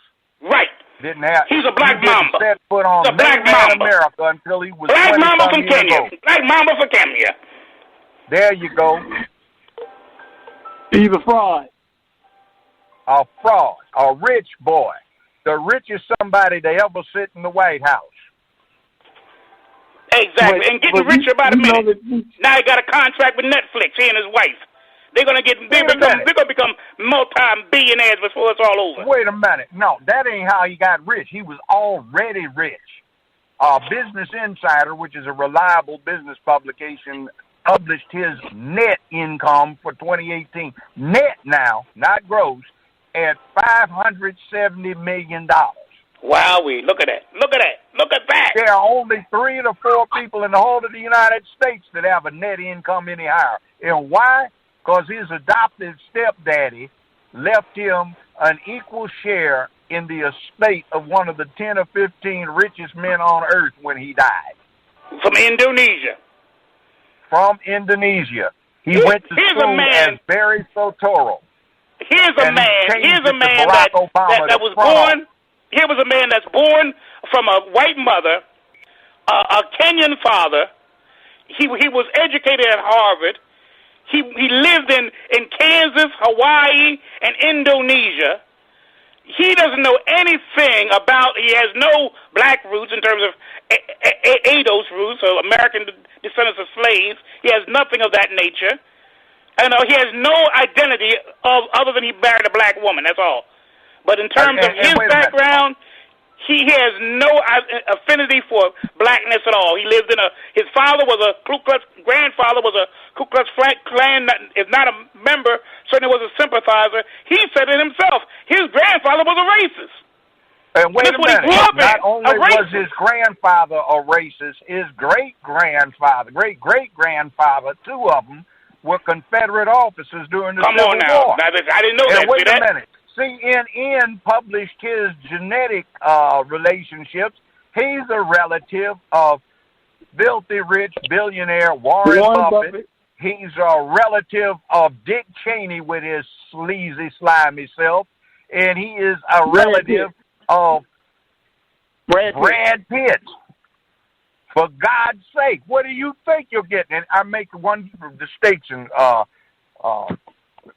Right. He's a black mamba. Set foot on He's a black mamba. America until he was black mamba from Kenya. Old. Black mamba from Kenya. There you go. He's a fraud. A fraud. A rich boy. The richest somebody to ever sit in the White House. Exactly. And getting richer by the minute. Now he got a contract with Netflix, he and his wife. They're gonna become multi-billionaires before it's all over. Wait a minute. No, that ain't how he got rich. He was already rich. Business Insider, which is a reliable business publication, published his net income for 2018. Net now, not gross, at $570 million. Wowee, look at that. Look at that. Look at that. There are only 3 to 4 people in the whole of the United States that have a net income any higher. And why? Because his adopted stepdaddy left him an equal share in the estate of one of the 10 or 15 richest men on earth when he died. From Indonesia. He went to school as Barry Sotoro. Here's a man that was born. Here was a man that's born from a white mother, a Kenyan father. He was educated at Harvard. He lived in Kansas, Hawaii, and Indonesia. He doesn't know anything about. He has no black roots in terms of ADOS roots, so American descendants of slaves. He has nothing of that nature. And he has no identity other than he married a black woman. That's all. But in terms of his background, he has no affinity for blackness at all. He lived in his father was a Ku Klux, grandfather was a Ku Klux Klan, if not a member, certainly was a sympathizer. He said it himself. His grandfather was a racist. And wait a minute, not only was his grandfather a racist, his great-grandfather, great-great-grandfather, 2 of them, were Confederate officers during the Civil War. Now, I didn't know that. Wait a minute. CNN published his genetic relationships. He's a relative of filthy rich billionaire Warren Buffett He's a relative of Dick Cheney with his sleazy, slimy self. And he is a relative of Brad Pitt. For God's sake, what do you think you're getting? And I make one distinction,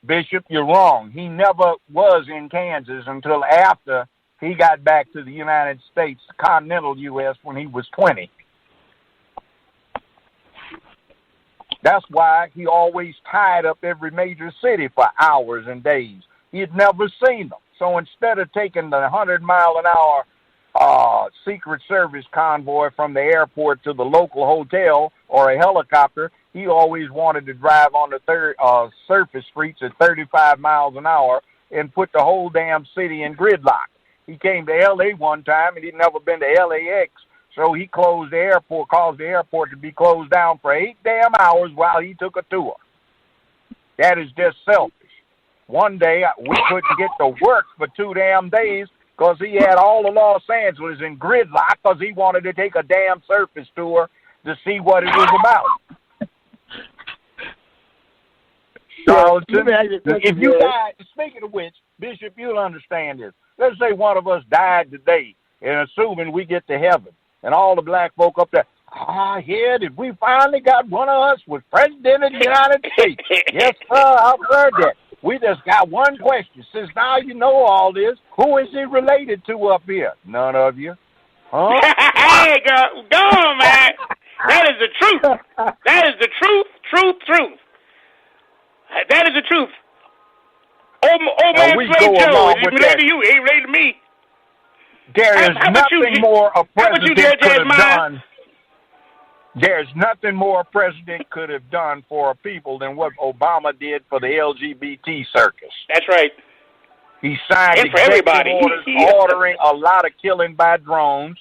Bishop, you're wrong. He never was in Kansas until after he got back to the United States, continental U.S., when he was 20. That's why he always tied up every major city for hours and days. He had never seen them. So instead of taking the 100-mile-an-hour Secret Service convoy from the airport to the local hotel or a helicopter, he always wanted to drive on the surface streets at 35 miles an hour and put the whole damn city in gridlock. He came to L.A. one time, and he'd never been to LAX, so he closed the airport, caused the airport to be closed down for 8 damn hours while he took a tour. That is just selfish. One day, we couldn't get to work for 2 damn days because he had all of Los Angeles in gridlock because he wanted to take a damn surface tour to see what it was about. So, if you died, speaking of which, Bishop, you'll understand this. Let's say one of us died today, and assuming we get to heaven, and all the black folk up there, yeah, did we finally got one of us was president of the United States? Yes, sir, I've heard that. We just got one question. Since now you know all this, who is he related to up here? None of you. Huh? Hey, girl, go on, man. That is the truth. That is the truth. That is the truth. Old man Slave Joe, is he related to you? He ain't related to me. There is nothing more a president could have done. There's nothing more a president could have done for a people than what Obama did for the LGBT circus. That's right. He signed executive orders ordering a lot of killing by drones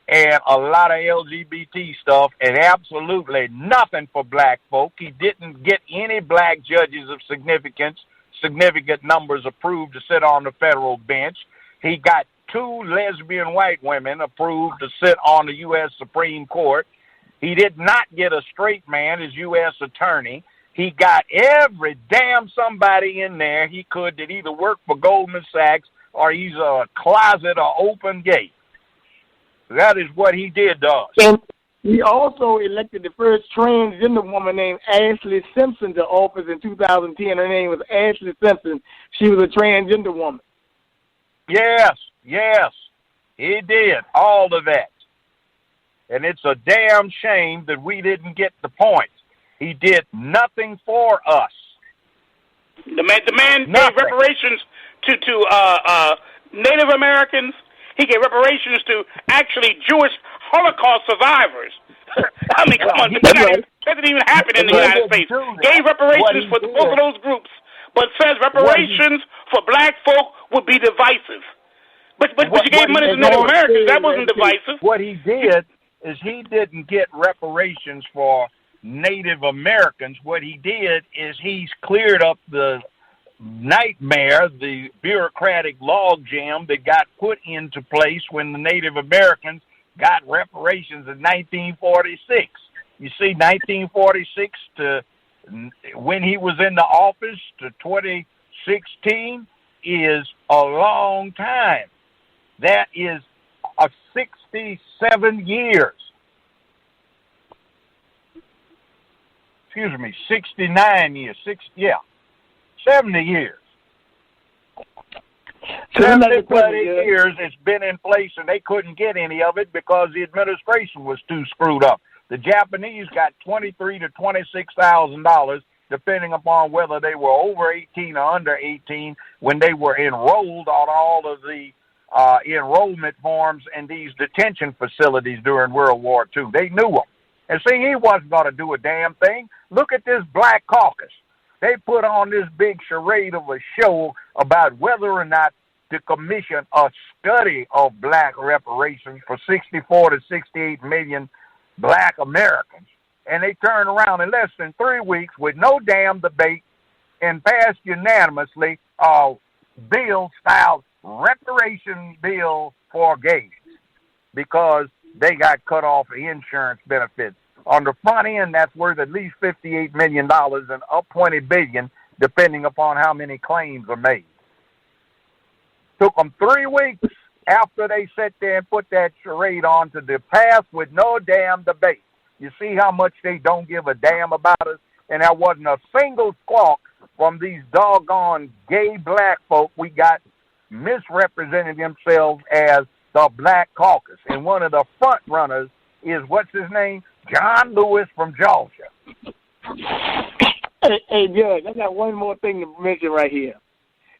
and a lot of LGBT stuff, and absolutely nothing for black folk. He didn't get any black judges of significant numbers approved to sit on the federal bench. He got 2 lesbian white women approved to sit on the U.S. Supreme Court. He did not get a straight man as U.S. attorney. He got every damn somebody in there he could that either worked for Goldman Sachs or he's a closet or open gate. That is what he did to us. And he also elected the first transgender woman named Ashley Simpson to office in 2010. Her name was Ashley Simpson. She was a transgender woman. Yes, he did all of that. And it's a damn shame that we didn't get the point. He did nothing for us. The man gave reparations to Native Americans. He gave reparations to actually Jewish Holocaust survivors. I mean, come on, that didn't even happen in the United States. Gave reparations for both of those groups, but says reparations for black folk would be divisive. But you gave money to Native Americans. That wasn't divisive. What he did is he didn't get reparations for Native Americans. What he did is he's cleared up the nightmare, the bureaucratic logjam that got put into place when the Native Americans got reparations in 1946. You see, 1946 to when he was in the office to 2016 is a long time. That is 67 years. 69 years. 70 years. 70 years it's been in place, and they couldn't get any of it because the administration was too screwed up. The Japanese got $23,000 to $26,000, depending upon whether they were over 18 or under 18, when they were enrolled on all of the enrollment forms in these detention facilities during World War II. They knew them. And see, he wasn't going to do a damn thing. Look at this Black Caucus. They put on this big charade of a show about whether or not to commission a study of black reparations for 64 to 68 million black Americans. And they turned around in less than 3 weeks with no damn debate and passed unanimously a bill styled reparation bill for gays because they got cut off the insurance benefits. On the front end, that's worth at least $58 million and up $20 billion, depending upon how many claims are made. Took them 3 weeks after they sat there and put that charade on to pass with no damn debate. You see how much they don't give a damn about us? And there wasn't a single squawk from these doggone gay black folk we got misrepresenting themselves as the Black Caucus. And one of the front runners is, what's his name? John Lewis from Georgia. Hey, Judge, I got one more thing to mention right here.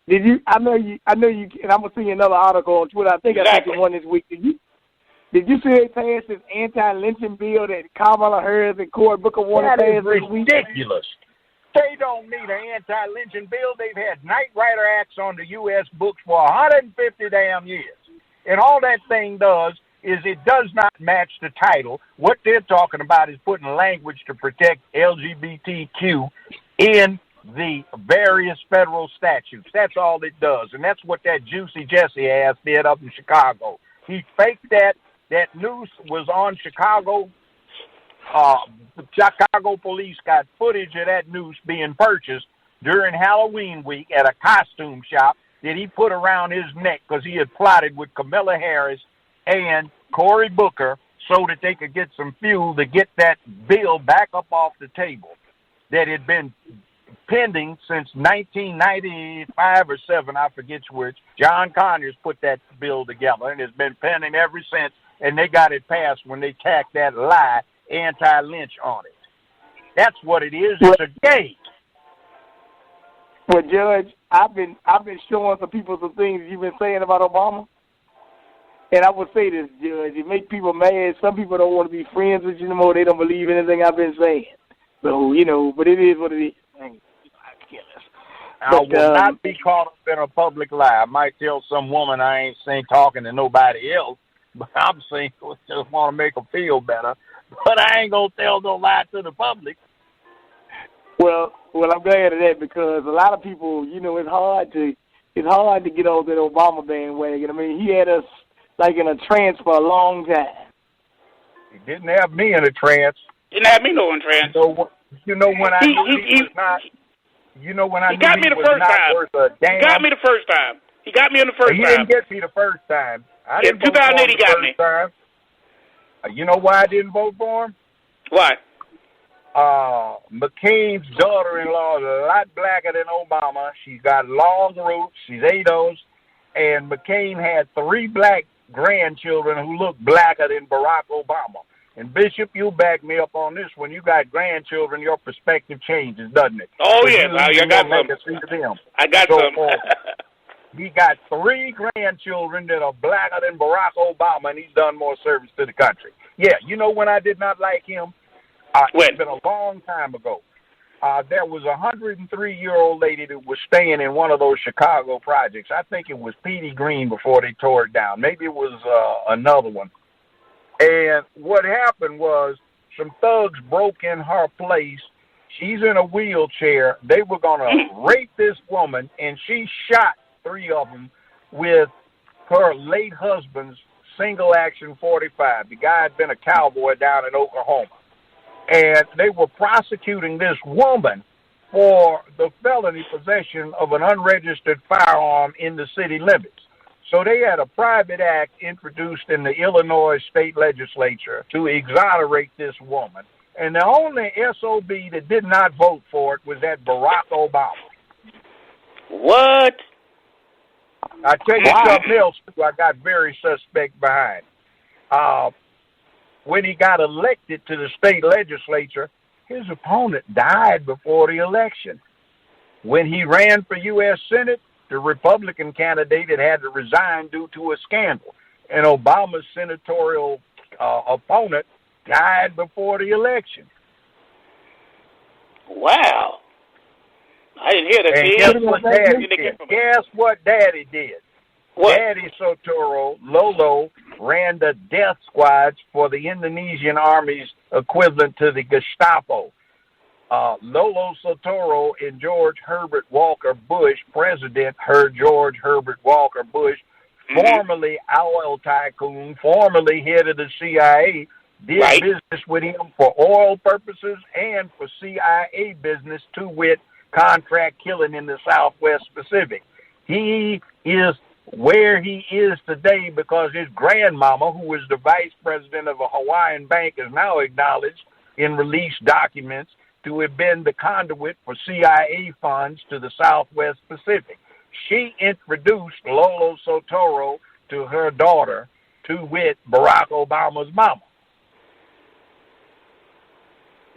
Did you? I know you. And I'm gonna see another article on Twitter. I think I sent you one this week. Did you see they passed this anti-lynching bill that Kamala Harris and Cory Booker wanted to pass this week? That is ridiculous. They don't need an anti-lynching bill. They've had Knight Rider acts on the U.S. books for 150 damn years. And all that thing does is it does not match the title. What they're talking about is putting language to protect LGBTQ in the various federal statutes. That's all it does. And that's what that Juicy Jesse ass did up in Chicago. He faked that. That noose was on Chicago. The Chicago police got footage of that noose being purchased during Halloween week at a costume shop that he put around his neck because he had plotted with Kamala Harris and Cory Booker so that they could get some fuel to get that bill back up off the table that had been pending since 1995 or 7, I forget which. John Conyers put that bill together, and it's been pending ever since, and they got it passed when they tacked that lie anti-lynch on it. That's what it is. It's a game. Well, Judge, I've been showing some people some things you've been saying about Obama. And I would say this, Judge, it makes people mad. Some people don't want to be friends with you anymore. They don't believe anything I've been saying. So, but it is what it is. I will not be caught up in a public lie. I might tell some woman I ain't seen talking to nobody else, but I'm saying just want to make her feel better. But I ain't going to tell no lie to the public. Well, I'm glad of that because a lot of people, it's hard to get off that Obama bandwagon. I mean, he had us like in a trance for a long time. He didn't have me in a trance. Didn't have me no in trance. When I knew he was not. When I knew he was not worth a damn. He got me the first time. He got me in the first time. He didn't get me the first time. In 2008, he got me. Time. You know why I didn't vote for him? Why? McCain's daughter-in-law is a lot blacker than Obama. She's got long roots. She's ADOS. And McCain had 3 black grandchildren who look blacker than Barack Obama. And, Bishop, you back me up on this. When you got grandchildren, your perspective changes, doesn't it? Oh, yes. I got some. I got some. He got 3 grandchildren that are blacker than Barack Obama, and he's done more service to the country. Yeah, when I did not like him? It's been a long time ago. There was a 103-year-old lady that was staying in one of those Chicago projects. I think it was Petey Green before they tore it down. Maybe it was another one. And what happened was some thugs broke in her place. She's in a wheelchair. They were going to rape this woman, and she shot 3 of them with her late husband's single-action .45. The guy had been a cowboy down in Oklahoma. And they were prosecuting this woman for the felony possession of an unregistered firearm in the city limits. So they had a private act introduced in the Illinois state legislature to exonerate this woman. And the only SOB that did not vote for it was that Barack Obama. What? I tell you something else, too, I got very suspect behind. When he got elected to the state legislature, his opponent died before the election. When he ran for U.S. Senate, the Republican candidate had to resign due to a scandal. And Obama's senatorial opponent died before the election. Wow. I didn't hear that. And guess what Daddy did? What? Daddy Sotoro, Lolo, ran the death squads for the Indonesian army's equivalent to the Gestapo. Lolo Sotoro and George Herbert Walker Bush, President George Herbert Walker Bush, formerly oil tycoon, formerly head of the CIA, did business with him for oil purposes and for CIA business, to wit, contract killing in the Southwest Pacific. He is where he is today because his grandmama, who was the vice president of a Hawaiian bank, is now acknowledged in released documents to have been the conduit for CIA funds to the Southwest Pacific. She introduced Lolo Sotoro to her daughter, to wit, Barack Obama's mama.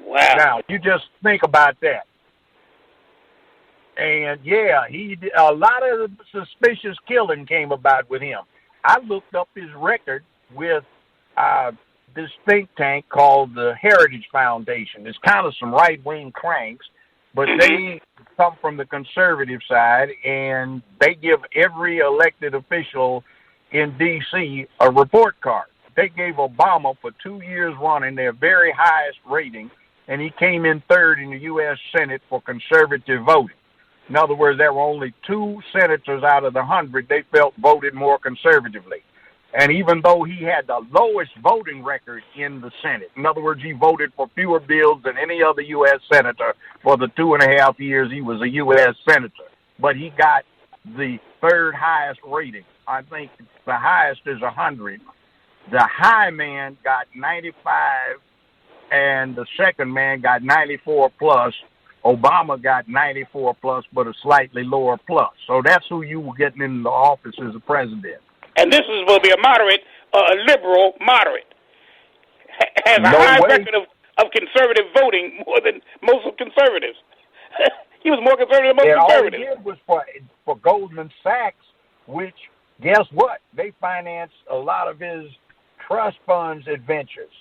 Wow. Now, you just think about that. And, yeah, a lot of suspicious killing came about with him. I looked up his record with this think tank called the Heritage Foundation. It's kind of some right-wing cranks, but they come from the conservative side, and they give every elected official in D.C. a report card. They gave Obama for 2 years running their very highest rating, and he came in third in the U.S. Senate for conservative voting. In other words, there were only 2 senators out of the 100 they felt voted more conservatively. And even though he had the lowest voting record in the Senate, in other words, he voted for fewer bills than any other U.S. senator for the 2.5 years he was a U.S. senator, but he got the third highest rating. I think the highest is 100. The high man got 95, and the second man got 94 plus. Obama got 94 plus, but a slightly lower plus. So that's who you were getting in the office as a president. And this will be a moderate, a liberal moderate. Has a high record of conservative voting, more than most of conservatives. He was more conservative than most conservatives. All he did was for Goldman Sachs, which, guess what? They financed a lot of his trust funds adventures.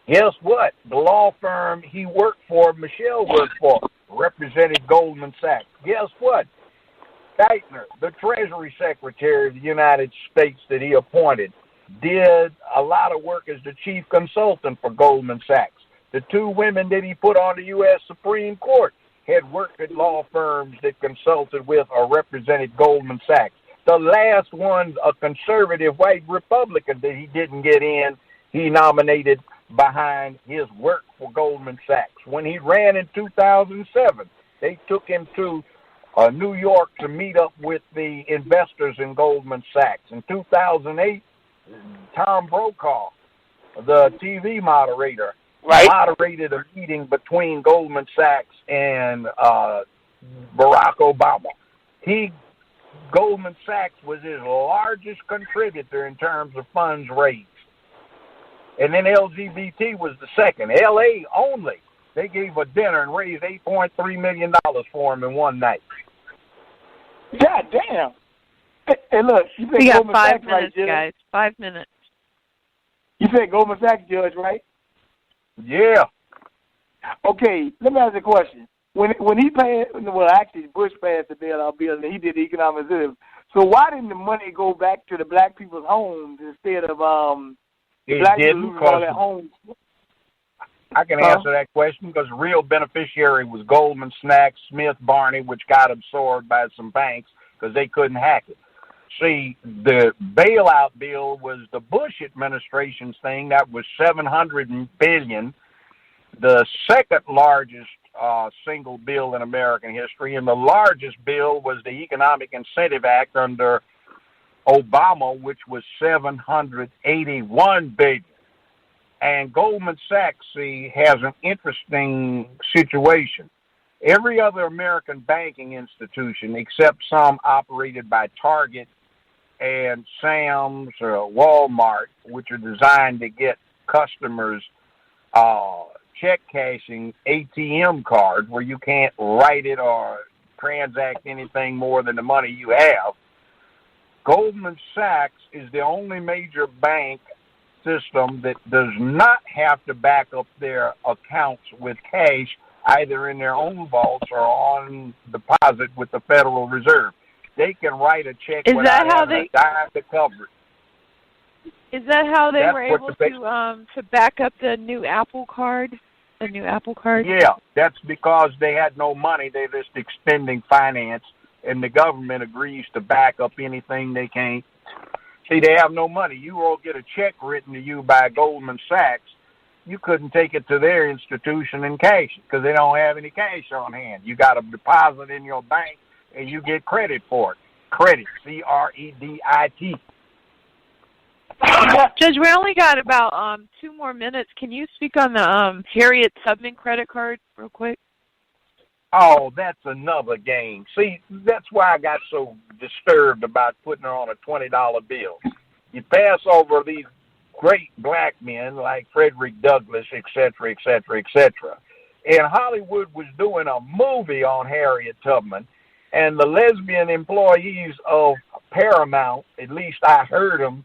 Guess what? The law firm he worked for, Michelle worked for, represented Goldman Sachs. Guess what? Geithner, the Treasury Secretary of the United States that he appointed, did a lot of work as the chief consultant for Goldman Sachs. The 2 women that he put on the U.S. Supreme Court had worked at law firms that consulted with or represented Goldman Sachs. The last one, a conservative white Republican that he didn't get in, he nominated behind his work for Goldman Sachs. When he ran in 2007, they took him to New York to meet up with the investors in Goldman Sachs. In 2008, Tom Brokaw, the TV moderator, moderated a meeting between Goldman Sachs and Barack Obama. Goldman Sachs was his largest contributor in terms of funds raised. And then LGBT was the second. L.A. only. They gave a dinner and raised $8.3 million for him in one night. God damn. Hey, look, you said we got Goldman 5 Sachs, minutes, right, guys. 5 minutes. You said Goldman Sachs, Judge, right? Yeah. Okay, let me ask you a question. When he passed, well, actually, Bush passed the bailout bill, and he did the economic incentive. So why didn't the money go back to the black people's homes instead of black people losing all their homes? I can answer that question because the real beneficiary was Goldman Sachs, Smith Barney, which got absorbed by some banks because they couldn't hack it. See, the bailout bill was the Bush administration's thing. That was $700 billion, the second largest single bill in American history, and the largest bill was the Economic Incentive Act under Obama, which was $781 billion. And Goldman Sachs, has an interesting situation. Every other American banking institution, except some operated by Target and Sam's or Walmart, which are designed to get customers check cashing ATM cards where you can't write it or transact anything more than the money you have. Goldman Sachs is the only major bank system that does not have to back up their accounts with cash, either in their own vaults or on deposit with the Federal Reserve. They can write a check without having a dime to cover it. Is that how they were able to back up the new Apple card? The new Apple card? Yeah, that's because they had no money. They're just extending finance, and the government agrees to back up anything they can't. See, they have no money. You will get a check written to you by Goldman Sachs, you couldn't take it to their institution and cash it because they don't have any cash on hand. You got to deposit in your bank and you get credit for it. Credit, C-R-E-D-I-T. Judge, we only got about 2 more minutes. Can you speak on the Harriet Tubman credit card real quick? Oh, that's another game. See, that's why I got so disturbed about putting her on a $20 bill. You pass over these great black men like Frederick Douglass, et cetera, et cetera, et cetera. And Hollywood was doing a movie on Harriet Tubman, and the lesbian employees of Paramount, at least I heard them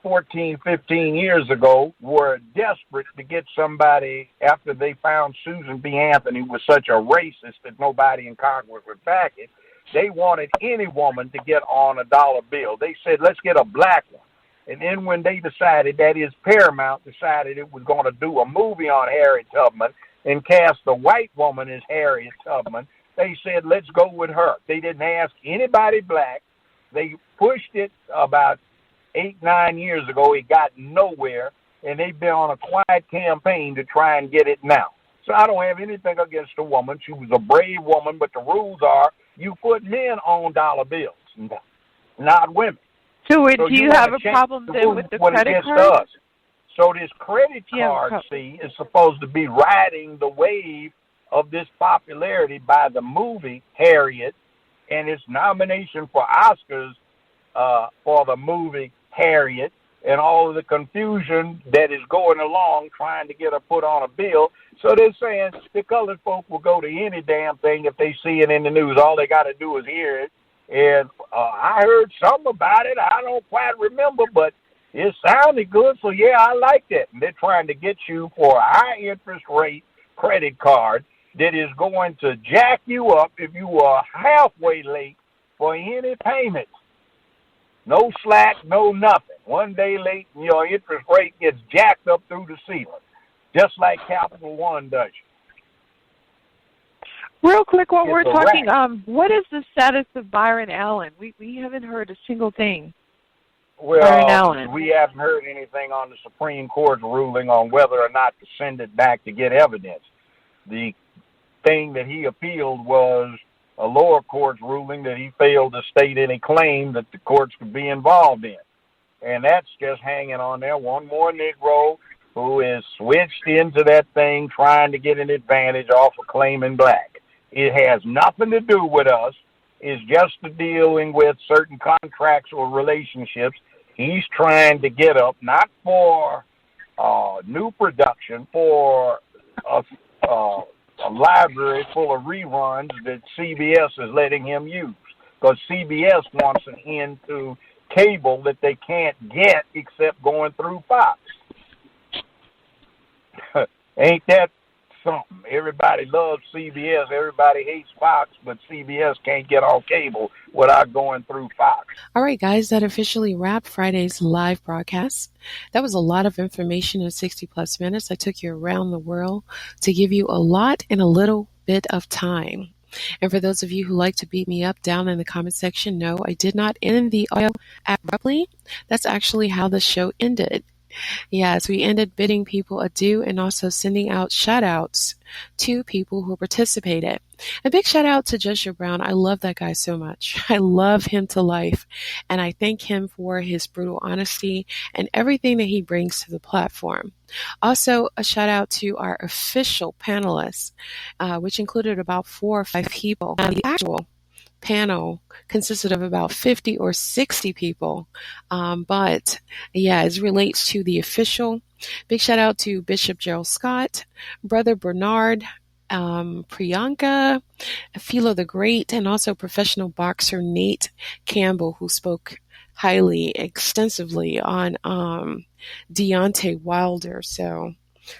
14, 15 years ago, were desperate to get somebody after they found Susan B. Anthony was such a racist that nobody in Congress would back it. They wanted any woman to get on a dollar bill. They said, let's get a black one. And then when they decided, that is Paramount, decided it was going to do a movie on Harriet Tubman and cast a white woman as Harriet Tubman, they said, let's go with her. They didn't ask anybody black. They pushed it about 8, 9 years ago. It got nowhere, and they've been on a quiet campaign to try and get it now. So I don't have anything against the woman. She was a brave woman, but the rules are you put men on dollar bills, not women. So do you have a problem then with the credit card? So this credit card, is supposed to be riding the wave of this popularity by the movie Harriet and its nomination for Oscars for the movie Harriet, and all of the confusion that is going along trying to get her put on a bill. So they're saying the colored folk will go to any damn thing if they see it in the news. All they got to do is hear it. And I heard something about it. I don't quite remember, but it sounded good. So, yeah, I like that. And they're trying to get you for a high interest rate credit card that is going to jack you up if you are halfway late for any payment. No slack, no nothing. One day late, and your interest rate gets jacked up through the ceiling, just like Capital One does. Real quick, while we're talking, what is the status of Byron Allen? We haven't heard a single thing. Well, Byron Allen. We haven't heard anything on the Supreme Court's ruling on whether or not to send it back to get evidence. The thing that he appealed was a lower court's ruling that he failed to state any claim that the courts could be involved in. And that's just hanging on there. One more Negro who is switched into that thing trying to get an advantage off of claiming black. It has nothing to do with us. It's just dealing with certain contracts or relationships. He's trying to get up, not for new production, for a library full of reruns that CBS is letting him use. Because CBS wants an end to cable that they can't get except going through Fox. Ain't that something? Everybody loves CBS. Everybody hates Fox, but CBS can't get on cable without going through Fox. All right, guys, that officially wrapped Friday's live broadcast. That was a lot of information in 60-plus minutes. I took you around the world to give you a lot in a little bit of time. And for those of you who like to beat me up down in the comment section, no, I did not end the audio abruptly. That's actually how the show ended. Yes, we ended bidding people adieu and also sending out shout-outs to people who participated. A big shout-out to judgejoebrown. I love that guy so much. I love him to life, and I thank him for his brutal honesty and everything that he brings to the platform. Also, a shout-out to our official panelists, which included about 4 or 5 people. The actual panel consisted of about 50 or 60 people. But yeah, as relates to the official, big shout out to Bishop Gerald Scott, Brother Bernard, Priyanka, Philo the Great, and also professional boxer Nate Campbell, who spoke highly, extensively on Deontay Wilder. So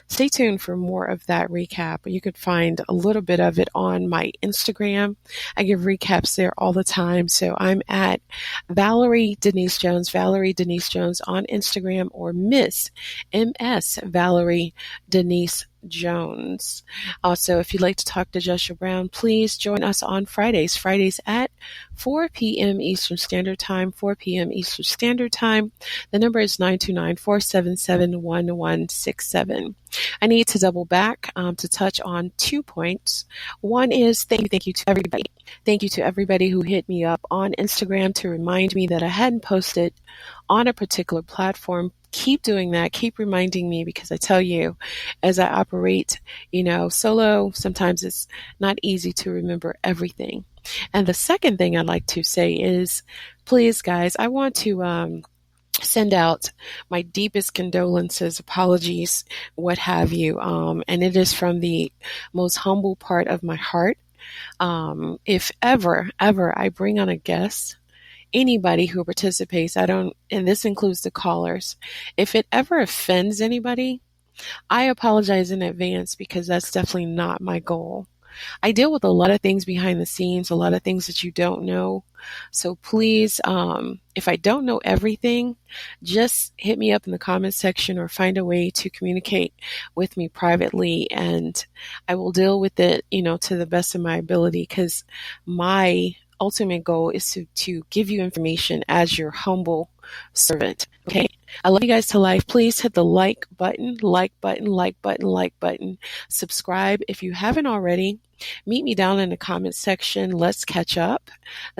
stay tuned for more of that recap. You could find a little bit of it on my Instagram. I give recaps there all the time. So I'm at Valerie Denise Jones on Instagram, or Miss MS Valerie Denise Jones. Also, if you'd like to talk to Judge Brown, please join us on Fridays at 4 p.m. Eastern Standard Time, 4 p.m. Eastern Standard Time. The number is 929-477-1167. I need to double back to touch on 2 points. One is thank you to everybody. Thank you to everybody who hit me up on Instagram to remind me that I hadn't posted on a particular platform. Keep doing that. Keep reminding me, because I tell you, as I operate, solo, sometimes it's not easy to remember everything. And the second thing I'd like to say is, please, guys, I want to send out my deepest condolences, apologies, what have you. And it is from the most humble part of my heart. If ever I bring on a guest, anybody who participates, and this includes the callers, if it ever offends anybody, I apologize in advance, because that's definitely not my goal. I deal with a lot of things behind the scenes, a lot of things that you don't know. So please, if I don't know everything, just hit me up in the comments section or find a way to communicate with me privately, and I will deal with it, to the best of my ability, because my ultimate goal is to give you information as your humble servant. Okay. I love you guys to life. Please hit the like button. Subscribe if you haven't already. Meet me down in the comments section. Let's catch up.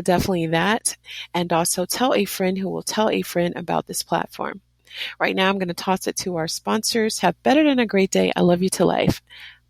Definitely that. And also tell a friend who will tell a friend about this platform. Right now, I'm going to toss it to our sponsors. Have better than a great day. I love you to life.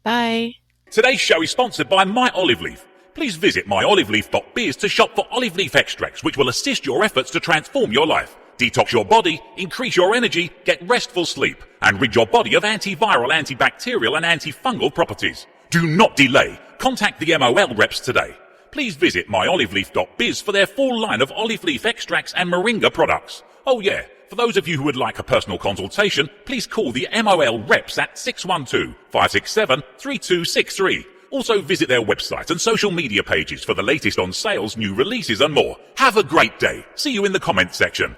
Bye. Today's show is sponsored by My Olive Leaf. Please visit myoliveleaf.biz to shop for olive leaf extracts, which will assist your efforts to transform your life, detox your body, increase your energy, get restful sleep, and rid your body of antiviral, antibacterial, and antifungal properties. Do not delay. Contact the MOL reps today. Please visit myoliveleaf.biz for their full line of olive leaf extracts and moringa products. Oh yeah, for those of you who would like a personal consultation, please call the MOL reps at 612-567-3263. Also visit their website and social media pages for the latest on sales, new releases and more. Have a great day. See you in the comments section.